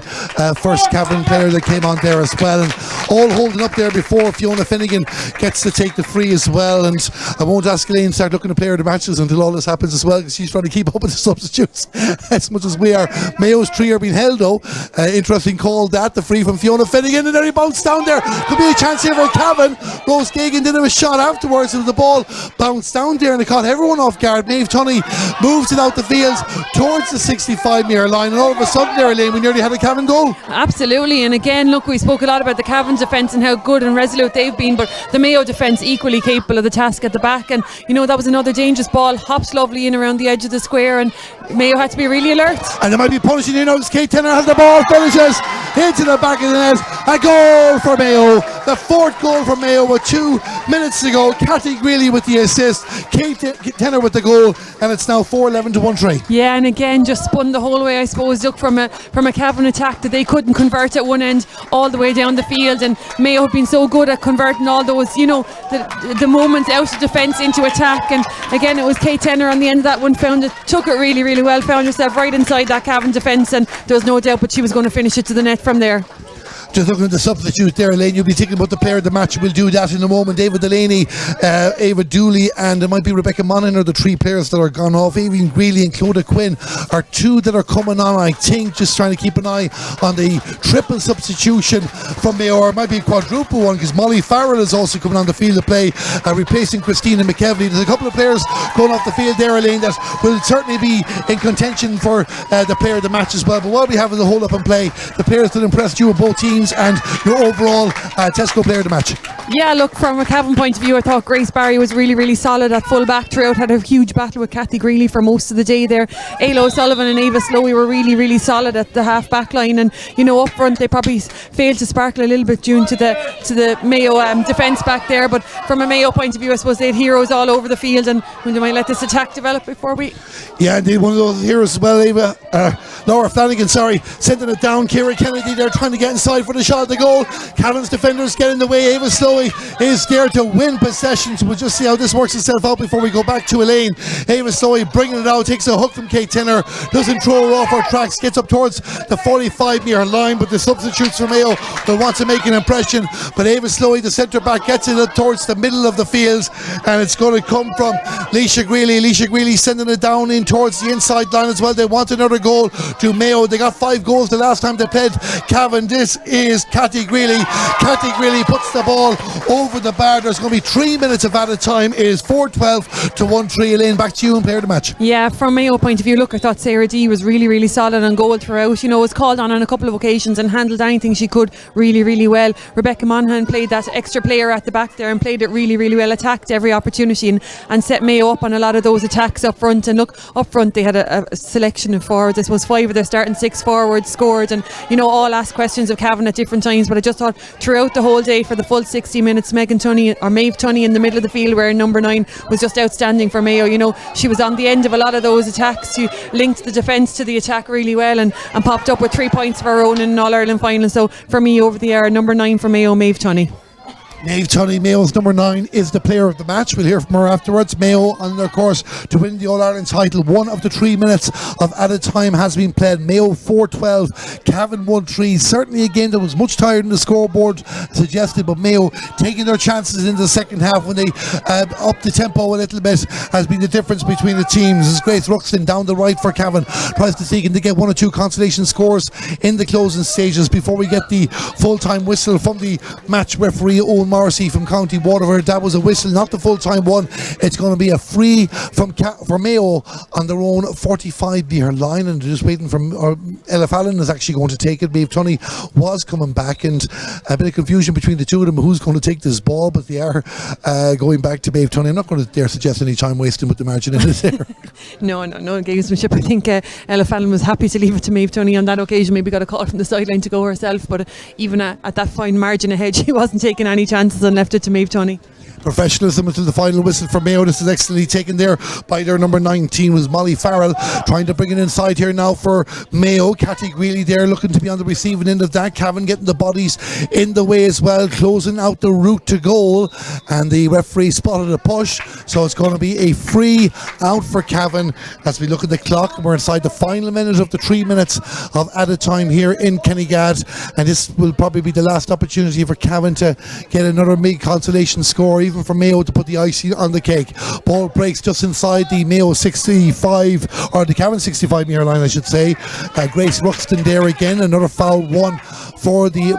first Cavan player that came on there as well. And all holding up there before Fiona Finnegan gets to take the free as well. And I won't ask Elaine to start looking at player of the matches until all this happens as well, because she's trying to keep up with the substitutes as much as we are. Mayo's 3 are being held though. Interesting call that, the free from Fiona Finnegan, and there he bounced down there. Could be a chance here for Cavan. Cavan. Rose Gagan did have a shot afterwards, and the ball bounced down there and it caught everyone off guard. Maeve Tunney moves it out the field towards the 65-metre line, and all of a sudden there, Elaine, we nearly had a Cavan goal. Absolutely, and again, look, we spoke a lot about the Cavan defence and how good and resolute they've been, but the Mayo defence equally capable of the task at the back, and you know, that was another dangerous ball, hops lovely in around the edge of the square, and Mayo had to be really alert. And they might be punishing you now. Kate Tenner has the ball, finishes into the back of the net. A goal for Mayo. The fourth goal for Mayo with 2 minutes to go. Cathy Greeley with the assist, Kate Tenner with the goal, and it's now 4-11 to 1-3. Yeah, and again, just spun the whole way, I suppose. Look, from a Cavan attack that they couldn't convert at one end all the way down the field, and Mayo have been so good at converting all those, you know, the moments out of defence into attack. And again, it was Kate Tenner on the end of that one, took it really, really well, found herself right inside that Cavan defence, and there was no doubt but she was going to finish it to the net from there. Just looking at the substitute there, Elaine, you'll be thinking about the player of the match. We'll do that in a moment. David Delaney, Ava Dooley, and it might be Rebecca Monaghan are the three players that are gone off. Aoife Greeley and Clodagh Quinn are two that are coming on, I think, just trying to keep an eye on the triple substitution from Mayo, or it might be a quadruple one, because Molly Farrell is also coming on the field to play, replacing Christina McKevely. There's a couple of players going off the field there, Elaine, that will certainly be in contention for the player of the match as well. But while we have the hold up and play, the players that impressed you of both teams and your overall Tesco player of the match. Yeah, look, from a Cavan point of view, I thought Grace Barry was really, really solid at full back throughout, had a huge battle with Cathy Greeley for most of the day there. Ayla O'Sullivan and Ava Slowey were really, really solid at the half back line, and you know, up front they probably failed to sparkle a little bit due to the Mayo defence back there. But from a Mayo point of view, I suppose they had heroes all over the field, and we might let this attack develop before we... Yeah, indeed, one of those heroes as well, Laura Flanagan, sending it down. Ciara Kennedy there trying to get inside for the shot at the goal. Cavan's defenders get in the way. Ava Slowey is there to win possession, so we'll just see how this works itself out before we go back to Elaine. Ava Slowey bringing it out, takes a hook from Kate Tenner, doesn't throw her off her tracks, gets up towards the 45-metre line, but the substitutes for Mayo will want to make an impression. But Ava Slowey, the centre back, gets it up towards the middle of the field, and it's going to come from Leisha Greeley. Leisha Greeley sending it down in towards the inside line as well. They want another goal to Mayo. They got 5 goals the last time they played Cavan. This is Cathy Greeley. Cathy Greeley puts the ball over the bar. There's going to be 3 minutes of added time. It is 4-12 to 1-3. Elaine, back to you and player of the match. Yeah, from Mayo point of view, look, I thought Sarah D was really, really solid on goal throughout. You know, was called on a couple of occasions and handled anything she could really, really well. Rebecca Monaghan played that extra player at the back there and played it really, really well, attacked every opportunity and set Mayo up on a lot of those attacks up front. And look, up front they had a selection of forwards. I suppose 5 of their starting 6 forwards scored, and you know, all asked questions of Cavan at different times. But I just thought throughout the whole day, for the full 60 minutes, Maeve Tunney in the middle of the field wearing number 9 was just outstanding for Mayo. You know, she was on the end of a lot of those attacks. She linked the defence to the attack really well, and popped up with 3 points of her own in an All-Ireland final. So for me, over the air, number 9 for Mayo, Maeve Tunney. Maeve Tunney, Mayo's number 9, is the player of the match. We'll hear from her afterwards. Mayo on their course to win the All-Ireland title. 1 of the 3 minutes of added time has been played. Mayo 4-12, Cavan 1-3. Certainly a game that was much tired in the scoreboard suggested, but Mayo taking their chances in the second half when they upped the tempo a little bit has been the difference between the teams. As Grace Ruxton down the right for Cavan tries to seek to get 1 or 2 consolation scores in the closing stages before we get the full-time whistle from the match referee Owen Morrissey from County Waterford. That was a whistle, not the full-time one. It's going to be a free for Mayo on their own 45-metre line, and just waiting for Ella Fallon is actually going to take it. Maeve Tunney was coming back, and a bit of confusion between the two of them who's going to take this ball, but they are going back to Maeve Tunney. I'm not going to dare suggest any time wasting with the margin in it there. No gamesmanship. I think Ella Fallon was happy to leave it to Maeve Tunney on that occasion. Maybe got a call from the sideline to go herself, but even at that fine margin ahead, she wasn't taking any chances and left it to Maeve Tunney. Professionalism until the final whistle for Mayo. This is excellently taken there by their number 19 was Molly Farrell, trying to bring it inside here now for Mayo. Cathy Greeley there looking to be on the receiving end of that. Cavan getting the bodies in the way as well, closing out the route to goal, and the referee spotted a push, so it's going to be a free out for Cavan as we look at the clock. We're inside the final minute of the 3 minutes of added time here in Kennygad, and this will probably be the last opportunity for Cavan to get another big consolation score, even for Mayo to put the icing on the cake. Ball breaks just inside the Mayo 65, or the Cavan 65-metre line, I should say. Grace Ruxton there again, another foul, 1 for the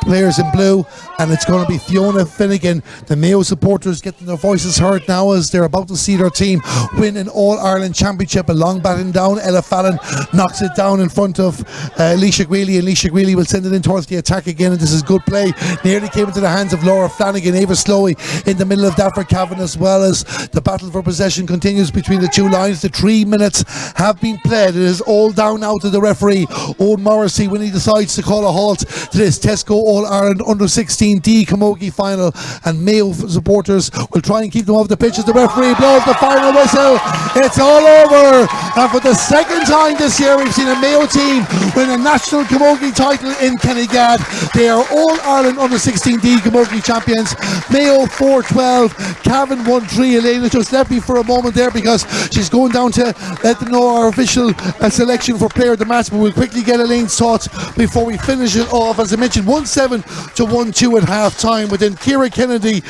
players in blue, and it's going to be Fiona Finnegan. The Mayo supporters getting their voices heard now as they're about to see their team win an All-Ireland Championship. A long batting down, Ella Fallon knocks it down in front of Leisha Greeley, and Leisha Greeley will send it in towards the attack again, and this is good play. Nearly came into the hands of Laura Flanagan. Ava Slowey in the middle of that for Cavan, as well as the battle for possession continues between the two lines. The 3 minutes have been played. It is all down now to the referee, Owen Morrissey, when he decides to call a halt to this Tesco All-Ireland Under-16D Camogie final, and Mayo supporters will try and keep them off the pitch as the referee blows the final whistle. It's all over, and for the second time this year we've seen a Mayo team win a national Camogie title in Kennygad. They are All-Ireland Under-16D Camogie champions. Mayo 4-12, Cavan 1-3. Elena just left me for a moment there because she's going down to let them know our official selection for player of the match, but we'll quickly get Elaine's thoughts before we finish it off. As I mentioned, 1-7 to 1-2 at half time, but then Ciara Kennedy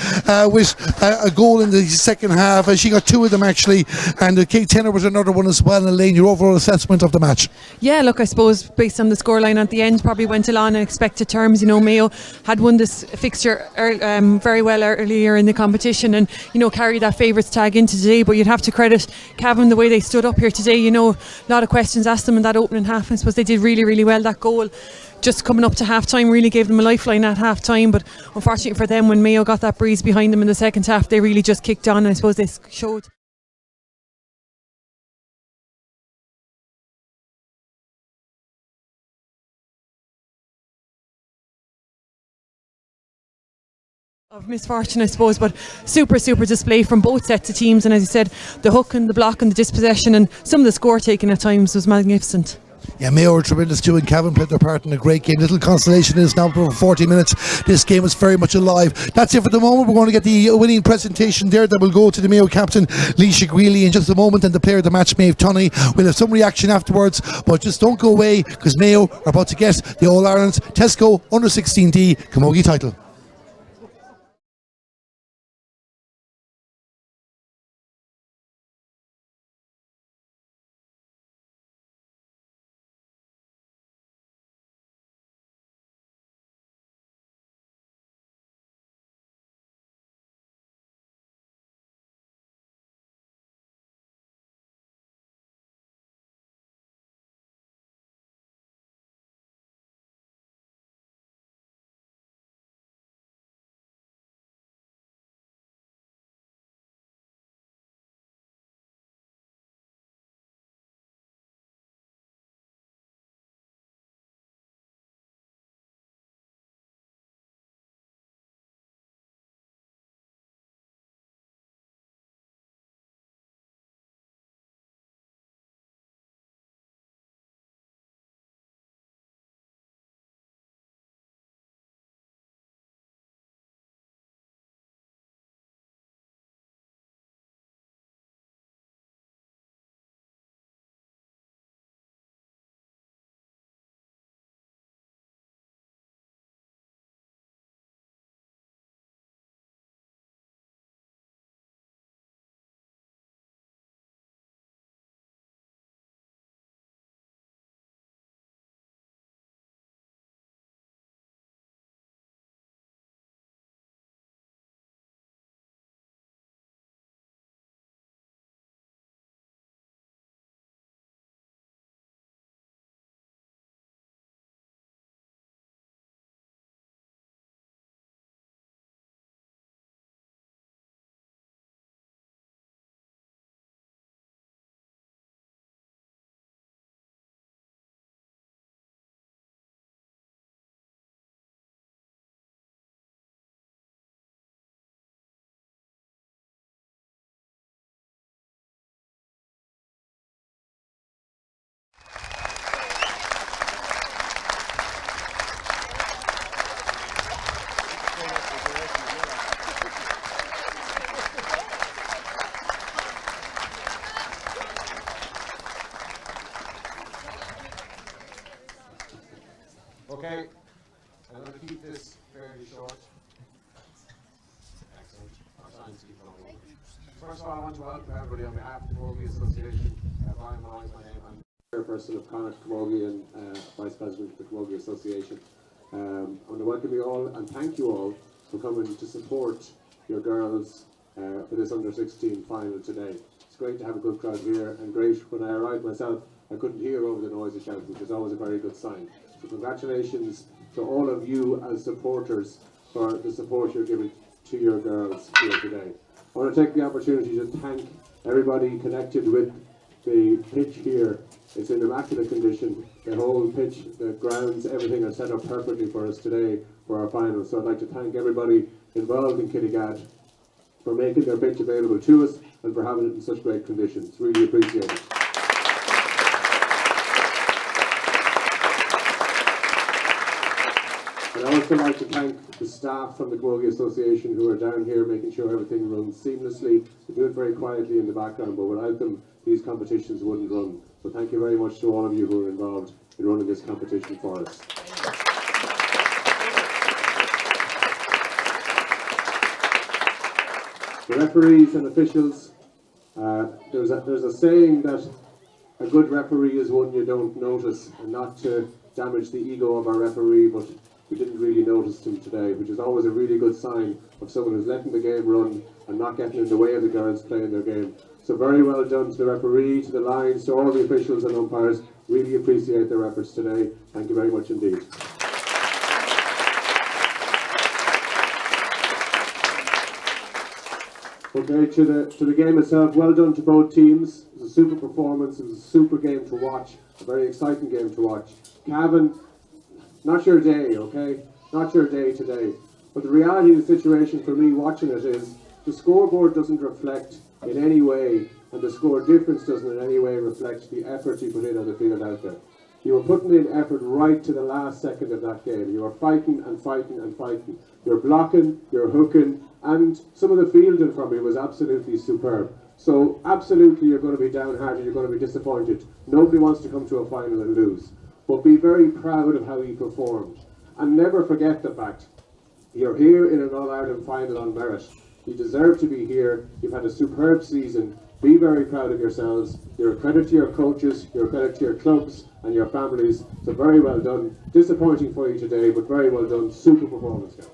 with a goal in the second half. She got 2 of them actually, and Kate Tenner was another one as well. And Elaine, your overall assessment of the match? Yeah, look, I suppose based on the scoreline at the end, probably went along in expected terms. You know, Mayo had won this fixture very well earlier in the competition, and you know, carried that favourites tag into today. But you'd have to credit Cavan the way they stood up here today. You know, a lot of questions asked them in that opening half. I suppose they did really, really well. That goal just coming up to half time really gave them a lifeline at half time, but unfortunately for them, when Mayo got that breeze behind them in the second half, they really just kicked on. I suppose they showed of misfortune, I suppose, but super display from both sets of teams. And as you said, the hook and the block and the dispossession and some of the score taking at times was magnificent. Yeah, Mayo are tremendous too, and Cavan played their part in a great game. Little consolation is now for 40 minutes. This game is very much alive. That's it for the moment. We're going to get the winning presentation there that will go to the Mayo captain, Leisha Greeley, in just a moment, and the player of the match, Maeve Tunney. We'll have some reaction afterwards, but just don't go away, because Mayo are about to get the All-Ireland Tesco Under-16D Camogie title. Okay, I'm going to keep this fairly short. Excellent. First of all, I want to welcome everybody on behalf of the Camogie Association. Brian Malloy is my name. I'm chairperson of Connacht Camogie and Vice President of the Camogie Association. I want to welcome you all and thank you all for coming to support your girls for this under-16 final today. It's great to have a good crowd here, and great when I arrived myself I couldn't hear over the noise of shouting, which is always a very good sign. So congratulations to all of you as supporters for the support you're giving to your girls here today. I want to take the opportunity to thank everybody connected with the pitch here. It's in immaculate condition. The whole pitch, the grounds, everything are set up perfectly for us today for our final. So I'd like to thank everybody involved in Kinnegad for making their pitch available to us and for having it in such great conditions. Really appreciate it. I'd also like to thank the staff from the Camogie Association who are down here making sure everything runs seamlessly. They do it very quietly in the background, but without them, these competitions wouldn't run. So thank you very much to all of you who are involved in running this competition for us. The referees and officials, there's a saying that a good referee is one you don't notice, and not to damage the ego of our referee, but we didn't really notice him today, which is always a really good sign of someone who's letting the game run and not getting in the way of the girls playing their game. So very well done to the referee, to the lines, to all the officials and umpires. Really appreciate their efforts today. Thank you very much indeed. Okay, to the game itself, well done to both teams. It was a super performance, it was a super game to watch, a very exciting game to watch. Cavan, not your day, okay? Not your day today. But the reality of the situation for me watching it is the scoreboard doesn't reflect in any way, and the score difference doesn't in any way reflect the effort you put in on the field out there. You were putting in effort right to the last second of that game. You were fighting and fighting and fighting. You're blocking, you're hooking, and some of the fielding from you was absolutely superb. So absolutely you're going to be downhearted, you're going to be disappointed. Nobody wants to come to a final and lose. But be very proud of how he performed. And never forget the fact, you're here in an All-Ireland final on merit. You deserve to be here. You've had a superb season. Be very proud of yourselves. You're a credit to your coaches, you're a credit to your clubs and your families. So very well done. Disappointing for you today, but very well done. Super performance, guys.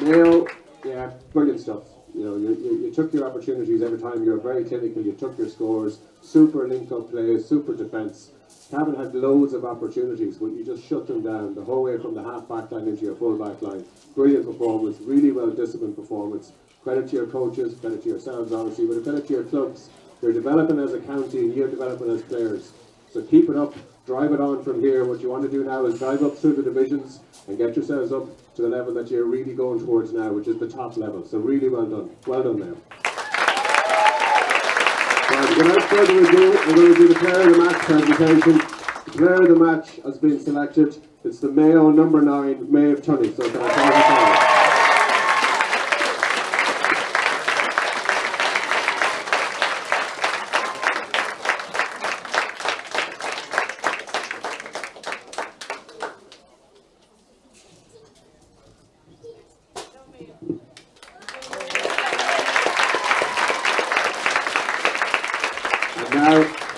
Mayo, yeah, brilliant stuff. You know, you took your opportunities every time. You were very clinical. You took your scores. Super link-up plays, super defence. Cavan had loads of opportunities, but you just shut them down the whole way from the half-back line into your full-back line. Brilliant performance, really well-disciplined performance. Credit to your coaches, credit to yourselves, obviously, but a credit to your clubs. You're developing as a county and you're developing as players. So keep it up, drive it on from here. What you want to do now is drive up through the divisions and get yourselves up to the level that you're really going towards now, which is the top level. So really well done. Well done now. Without further ado, I'm going to do the player of the match presentation. The player of the match has been selected. It's the Mayo number 9, Mayo Tunney. So can I call the call?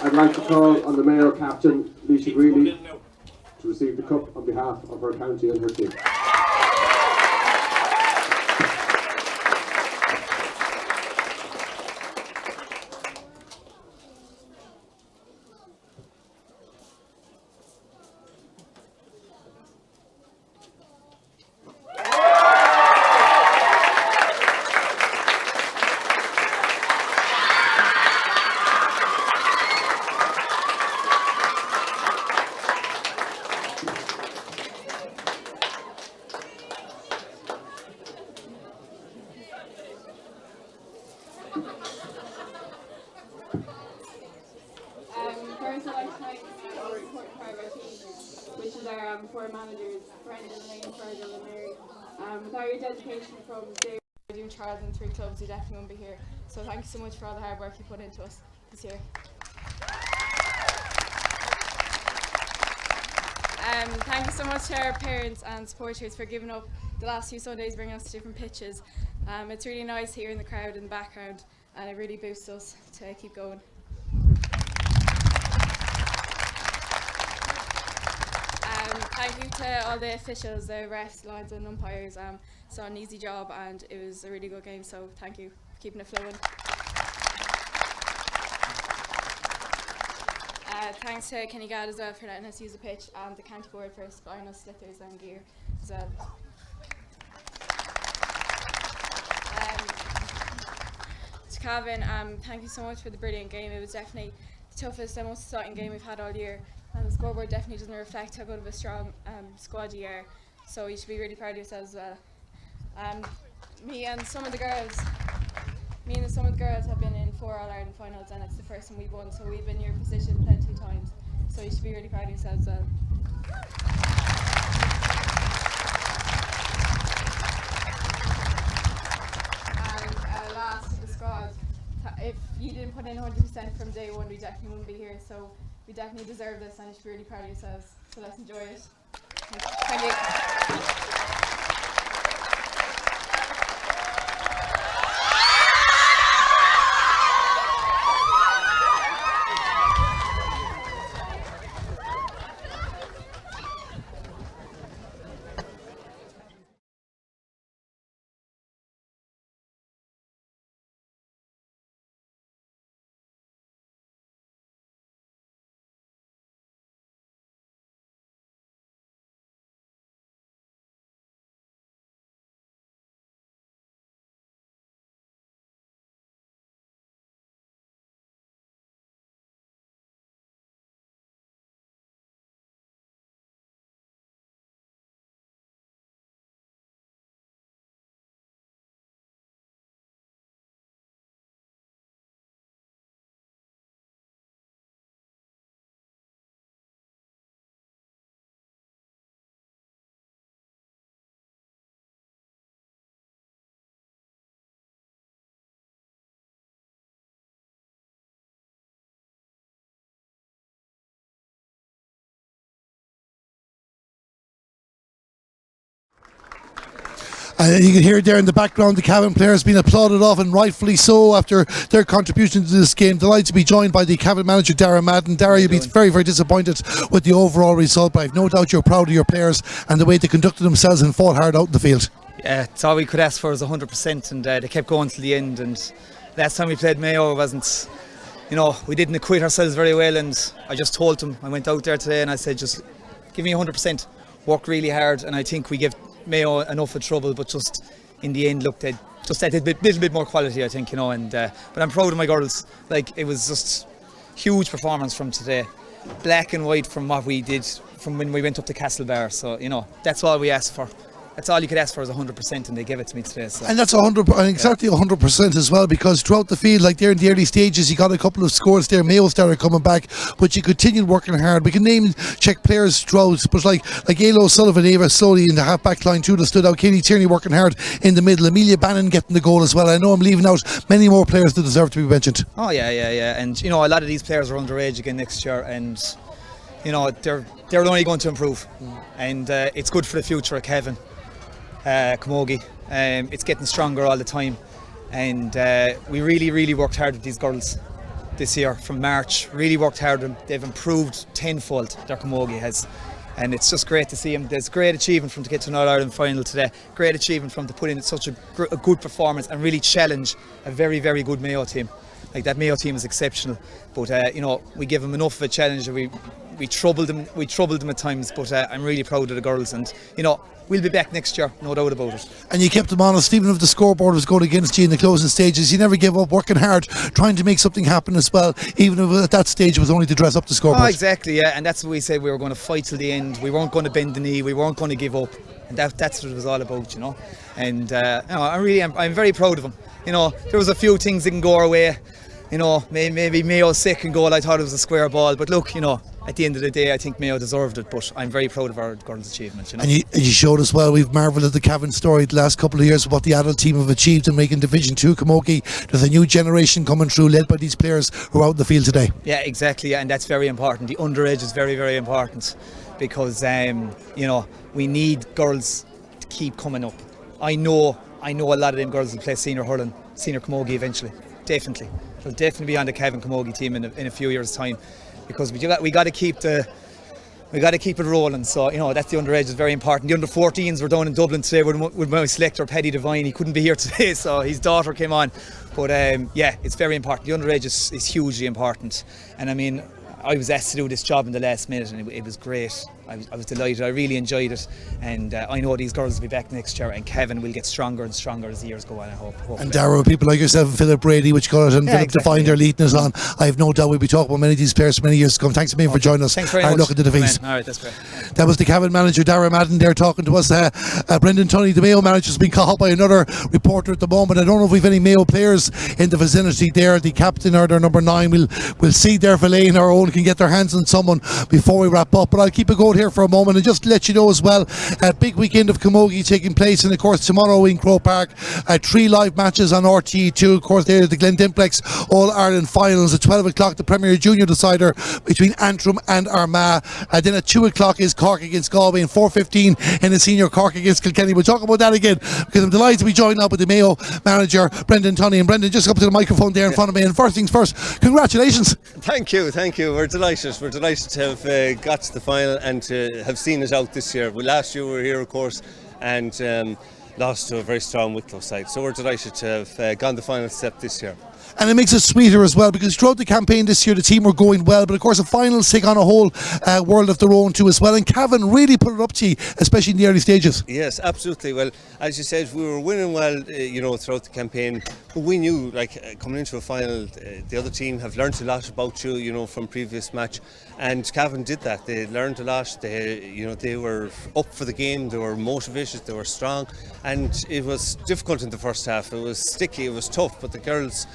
I'd like to call on the Mayo captain, Lisa Greeley, to receive the cup on behalf of her county and her team. First, I'd like to thank our support part of our team, which is our four managers, Brendan, Lane, Fergal and Mary. Without your dedication from Dave, Charles and 3 clubs, you definitely wouldn't be here. So thank you so much for all the hard work you put into us this year. Thank you so much to our parents and supporters for giving up the last few Sundays, bringing us to different pitches. It's really nice hearing the crowd in the background, and it really boosts us to keep going. Thank you to all the officials, the refs, lines and umpires. It's not an easy job, and it was a really good game, so thank you for keeping it flowing. Thanks to Kinnegad as well for letting us use the pitch, and the county board for supplying us slippers and gear as well. To Cavan, thank you so much for the brilliant game. It was definitely the toughest and most exciting game we've had all year, and the scoreboard definitely doesn't reflect how good of a strong squad you are, so you should be really proud of yourselves as well. Me and some of the girls have been in 4 All-Ireland finals, and it's the first one we've won, so we've been in your position plenty of times, so you should be really proud of yourselves as well. And last to the squad, if you didn't put in 100% from day one, we definitely wouldn't be here, so we definitely deserve this, and you should be really proud of yourselves, so let's enjoy it. Thank you. And you can hear there in the background the Cavan players being applauded off, and rightfully so, after their contribution to this game. Delighted to be joined by the Cavan manager, Dara Madden. Dara, you'll be very, very disappointed with the overall result, but I've no doubt you're proud of your players and the way they conducted themselves and fought hard out in the field. Yeah, it's all we could ask for was 100%, and they kept going till the end. And last time we played Mayo, it wasn't, we didn't acquit ourselves very well, and I just told them, I went out there today and I said, just give me 100%, work really hard, and I think we give Mayo enough of trouble, but just in the end, look, they just had a little bit more quality, I think, but I'm proud of my girls. Like, it was just huge performance from today, black and white from what we did from when we went up to Castlebar. So that's all we asked for. That's all you could ask for is 100%, and they gave it to me today. So. And that's 100% as well, because throughout the field, like there in the early stages, you got a couple of scores there. Mayo started coming back, but you continued working hard. We can name check players throughout, but like Ayla O'Sullivan, Ava slowly in the half-back line too that stood out. Katie Tierney working hard in the middle. Amelia Bannon getting the goal as well. I know I'm leaving out many more players that deserve to be mentioned. Oh yeah. And a lot of these players are underage again next year, and they're only going to improve, and it's good for the future of Cavan. Camogie. It's getting stronger all the time, and we really worked hard with these girls this year from March. Really worked hard with them. They've improved tenfold, their Camogie has, and it's just great to see them. There's great achievement from to get to an All-Ireland final today, great achievement from to put in such a good performance and really challenge a very good Mayo team. Like, that Mayo team is exceptional, but we give them enough of a challenge. We troubled them at times, but I'm really proud of the girls, and we'll be back next year, no doubt about it. And you kept them honest, even if the scoreboard was going against you in the closing stages. You never give up, working hard, trying to make something happen as well, even if at that stage it was only to dress up the scoreboard. Oh, exactly, yeah, and that's what we said. We were going to fight till the end. We weren't going to bend the knee. We weren't going to give up, and that's what it was all about, And I'm very proud of them. There was a few things that didn't go our way. Maybe Mayo's second goal, I thought it was a square ball, but look, at the end of the day, I think Mayo deserved it, but I'm very proud of our girls' achievements. And you showed as well, we've marvelled at the Cavan story the last couple of years, what the adult team have achieved in making Division 2 Camogie. There's a new generation coming through, led by these players who are out in the field today. Yeah, exactly, and that's very important. The underage is very important, because we need girls to keep coming up. I know a lot of them girls will play senior hurling, senior camogie eventually. Definitely, they'll definitely be on the Cavan camogie team in a few years' time, because we got to keep it rolling. So that's the underage is very important. The under 14s were down in Dublin today with my selector Paddy Devine. He couldn't be here today, so his daughter came on. But it's very important. The underage is hugely important. And I mean, I was asked to do this job in the last minute, and it was great. I was delighted. I really enjoyed it, and I know these girls will be back next year, and Cavan will get stronger and stronger as the years go on, I hope. And Darragh, people like yourself and Philip Brady, which colours and Philip Devine, their leading us on. I have no doubt we'll be talking about many of these players for many years to come. Thanks a million for joining us. Thanks very much. Look at the defeat. All right, that's great. That was the Cavan manager, Darragh Madden, there talking to us. Brendan Tunney, the Mayo manager, has been caught up by another reporter at the moment. I don't know if we've any Mayo players in the vicinity there. The captain or their number 9 we'll see there if Elaine or Owen can get their hands on someone before we wrap up. But I'll keep it going here for a moment and just let you know as well, a big weekend of camogie taking place, and of course tomorrow in Croke Park, 3 live matches on RTE2. Of course, there the Glendimplex All-Ireland finals at 12 o'clock, the Premier Junior decider between Antrim and Armagh. Then at 2 o'clock is Cork against Galway, and 4:15 in the senior Cork against Kilkenny. We'll talk about that again, because I'm delighted to be joined now with the Mayo manager, Brendan Tunney. And Brendan, just up to the microphone there in front of me, and first things first, congratulations. Thank you. We're delighted to have got to the final and to have seen it out this year. Last year we were here, of course, and lost to a very strong Wicklow side. So we're delighted to have gone the final step this year. And it makes it sweeter as well, because throughout the campaign this year the team were going well, but of course the finals take on a whole world of their own too as well, and Cavan really put it up to you, especially in the early stages. Yes, absolutely. Well, as you said, we were winning well throughout the campaign, but we knew, coming into a final, the other team have learned a lot about you, from previous match, and Cavan did that. They learned a lot. They were up for the game, they were motivated, they were strong, and it was difficult in the first half. It was sticky, it was tough, but the girls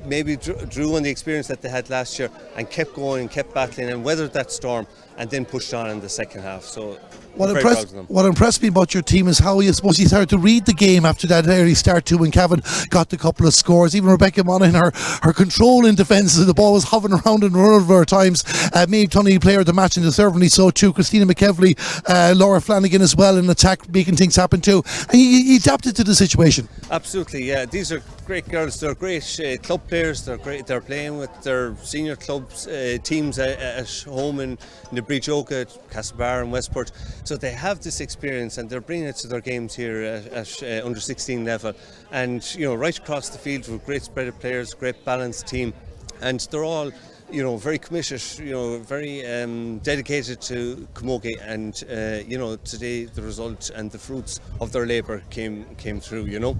maybe drew on the experience that they had last year and kept going and kept battling and weathered that storm, and then pushed on in the second half. So what impressed me about your team is how you started to read the game after that early start too, when Cavan got the couple of scores. Even Rebecca Monaghan, her control in defence, the ball was hovering around and running over at times. Maeve Tunney, player of the match, and deservedly so too. Christina McKevely, Laura Flanagan as well in attack, making things happen too. And you adapted to the situation. Absolutely, yeah. These are great girls. They're great club players. They're great. They're playing with their senior clubs teams at home in the Breach Oka, Castlebar and Westport. So they have this experience and they're bringing it to their games here at under 16 level. And right across the field with great spread of players, great balanced team, and they're all very committed, very dedicated to camogie, and today the result and the fruits of their labour came through.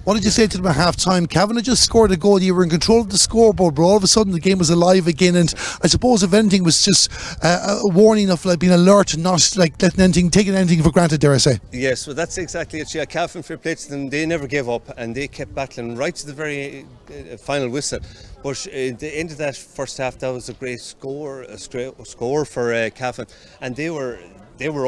What did you say to them at half time? Cavan had just scored a goal, you were in control of the scoreboard, but all of a sudden the game was alive again, and I suppose if anything was just a warning of being alert and not taking anything for granted, dare I say. Yes, well that's exactly it. Yeah, Cavan, fair play to them, they never gave up and they kept battling right to the very final whistle. But at the end of that first half, that was a great score for Cavan, and they were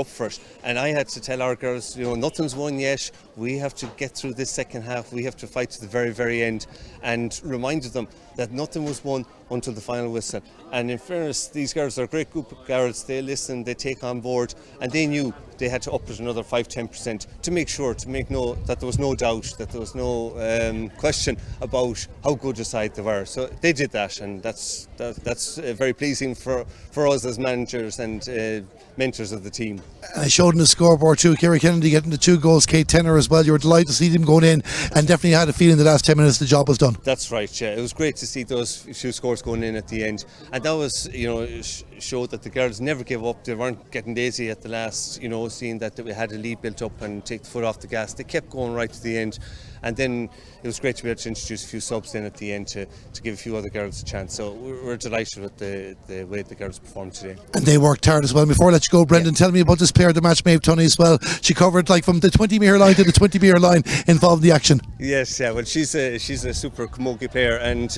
up for it. And I had to tell our girls, nothing's won yet. We have to get through this second half. We have to fight to the very, very end, and reminded them that nothing was won until the final whistle. And in fairness, these girls are a great group of girls. They listen, they take on board, and they knew they had to up it another 5-10% to make sure, that there was no doubt, that there was no question about how good a side they were. So they did that, and that's very pleasing for us as managers and mentors of the team. And I showed in the scoreboard too, Kerry Kennedy getting the 2 goals, Kate Tenner as well. You were delighted to see them going in, and definitely had a feeling the last 10 minutes the job was done. That's right, yeah. It was great to see those few scores going in at the end, and that was, showed that the girls never gave up. They weren't getting lazy at the last, seeing that we had a lead built up and take the foot off the gas. They kept going right to the end, and then it was great to be able to introduce a few subs in at the end to give a few other girls a chance. So we're delighted with the way the girls performed today. And they worked hard as well. Before I let you go, Brendan, tell me about this player of the match, Maeve Tunney, as well. She covered from the 20-metre line to the 20-metre line, involved in the action. Yes, yeah. Well, she's a super camogie player, and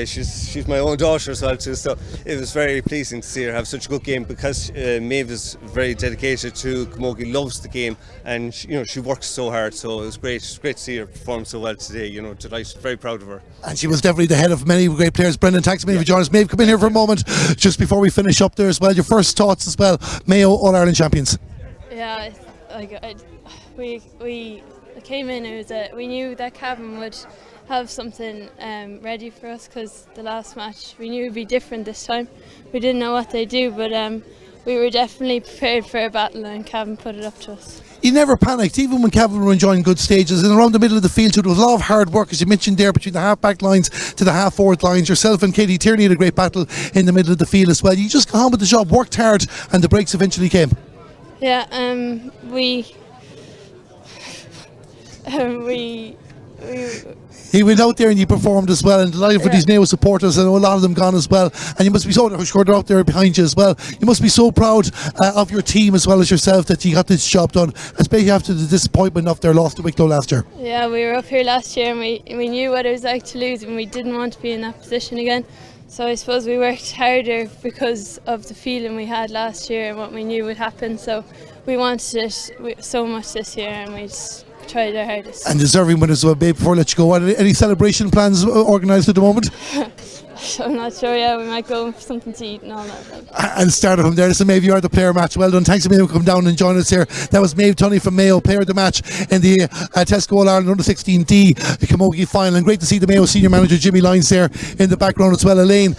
She's my own daughter as well too, so it was very pleasing to see her have such a good game, because Maeve is very dedicated to camogie, loves the game, and she works so hard. So it was great. It's great to see her perform so well today. Delighted, very proud of her. And she was definitely the head of many great players. Brendan, thanks a million for joining us. Maeve, come in here for a moment just before we finish up there as well. Your first thoughts as well. Mayo All-Ireland champions. Yeah, we came in. We knew that Cavan would have something ready for us, because the last match we knew it would be different this time. We didn't know what they'd do, but we were definitely prepared for a battle, and Cavan put it up to us. You never panicked, even when Cavan were enjoying good stages, and around the middle of the field too, there was a lot of hard work, as you mentioned there, between the half-back lines to the half-forward lines. Yourself and Katie Tierney had a great battle in the middle of the field as well. You just got on with the job, worked hard, and the breaks eventually came. Yeah, He went out there and he performed as well, and delighted for these Mayo supporters. I know a lot of them gone as well, and you must be so sure they're out there behind you as well. You must be so proud of your team as well as yourself that you got this job done, especially after the disappointment of their loss to Wicklow last year. Yeah, we were up here last year, and we knew what it was like to lose, and we didn't want to be in that position again. So I suppose we worked harder because of the feeling we had last year and what we knew would happen. So we wanted it so much this year, and we just tried our hardest. And deserving winners as well, babe. Before I let you go, any celebration plans organised at the moment? I'm not sure. Yeah, we might go for something to eat and all that. And start from there. So Maeve, you are the player match. Well done. Thanks a million for coming down and joining us here. That was Maeve Tunney from Mayo, player of the match in the Tesco All-Ireland Under-16D Camogie final. And great to see the Mayo senior manager Jimmy Lyons there in the background as well. Elaine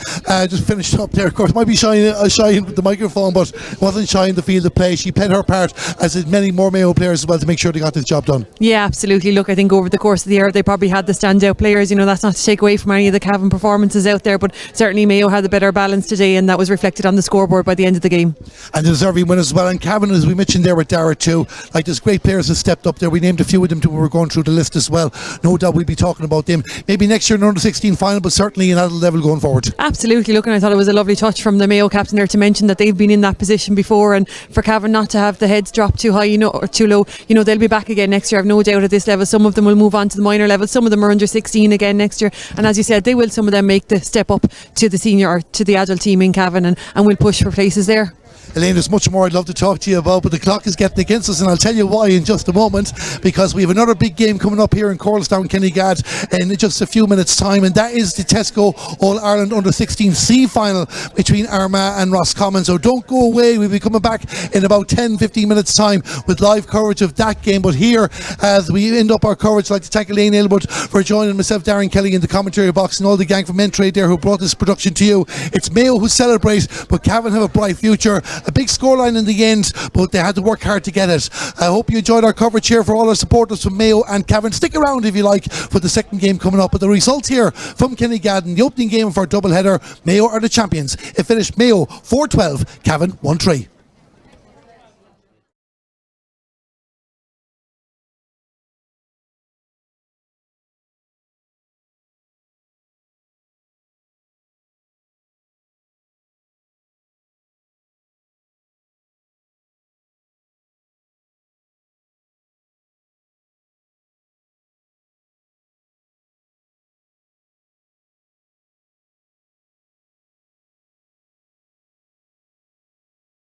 just finished up there. Of course, might be shy with the microphone, but wasn't shy in the field of play. She played her part, as did many more Mayo players as well, to make sure they got this job done. Yeah, absolutely. Look, I think over the course of the year they probably had the standout players. That's not to take away from any of the Cavan performances out there, but certainly Mayo had a better balance today, and that was reflected on the scoreboard by the end of the game. And deserving winners as well. And Cavan, as we mentioned there with Dara too, there's great players that stepped up there. We named a few of them too when we were going through the list as well. No doubt we'll be talking about them maybe next year in the Under-16 final, but certainly in adult level going forward. Absolutely. Look, and I thought it was a lovely touch from the Mayo captain there to mention that they've been in that position before, and for Cavan not to have the heads dropped too high, or too low. They'll be back again next year, I've no doubt, at this level. Some of them will move on to the minor level, some of them are under 16 again next year, and as you said, they will, some of them, make the step up to the senior or to the adult team in Cavan, and will push for places there. Elaine, there's much more I'd love to talk to you about, but the clock is getting against us, and I'll tell you why in just a moment, because we have another big game coming up here in Coralstown, Kennygad, in just a few minutes' time, and that is the Tesco All-Ireland Under-16C final between Armagh and Roscommon. So don't go away, we'll be coming back in about 10-15 minutes' time with live coverage of that game. But here, as we end up our coverage, I'd like to thank Elaine Aylwood for joining myself, Darren Kelly, in the commentary box, and all the gang from Mentrade there who brought this production to you. It's Mayo who celebrate, but Cavan have a bright future. A big scoreline in the end, but they had to work hard to get it. I hope you enjoyed our coverage here for all our supporters from Mayo and Cavan. Stick around if you like for the second game coming up. But the results here from Kennygad in the opening game of our doubleheader, Mayo are the champions. It finished Mayo 4-12, Cavan 1-3.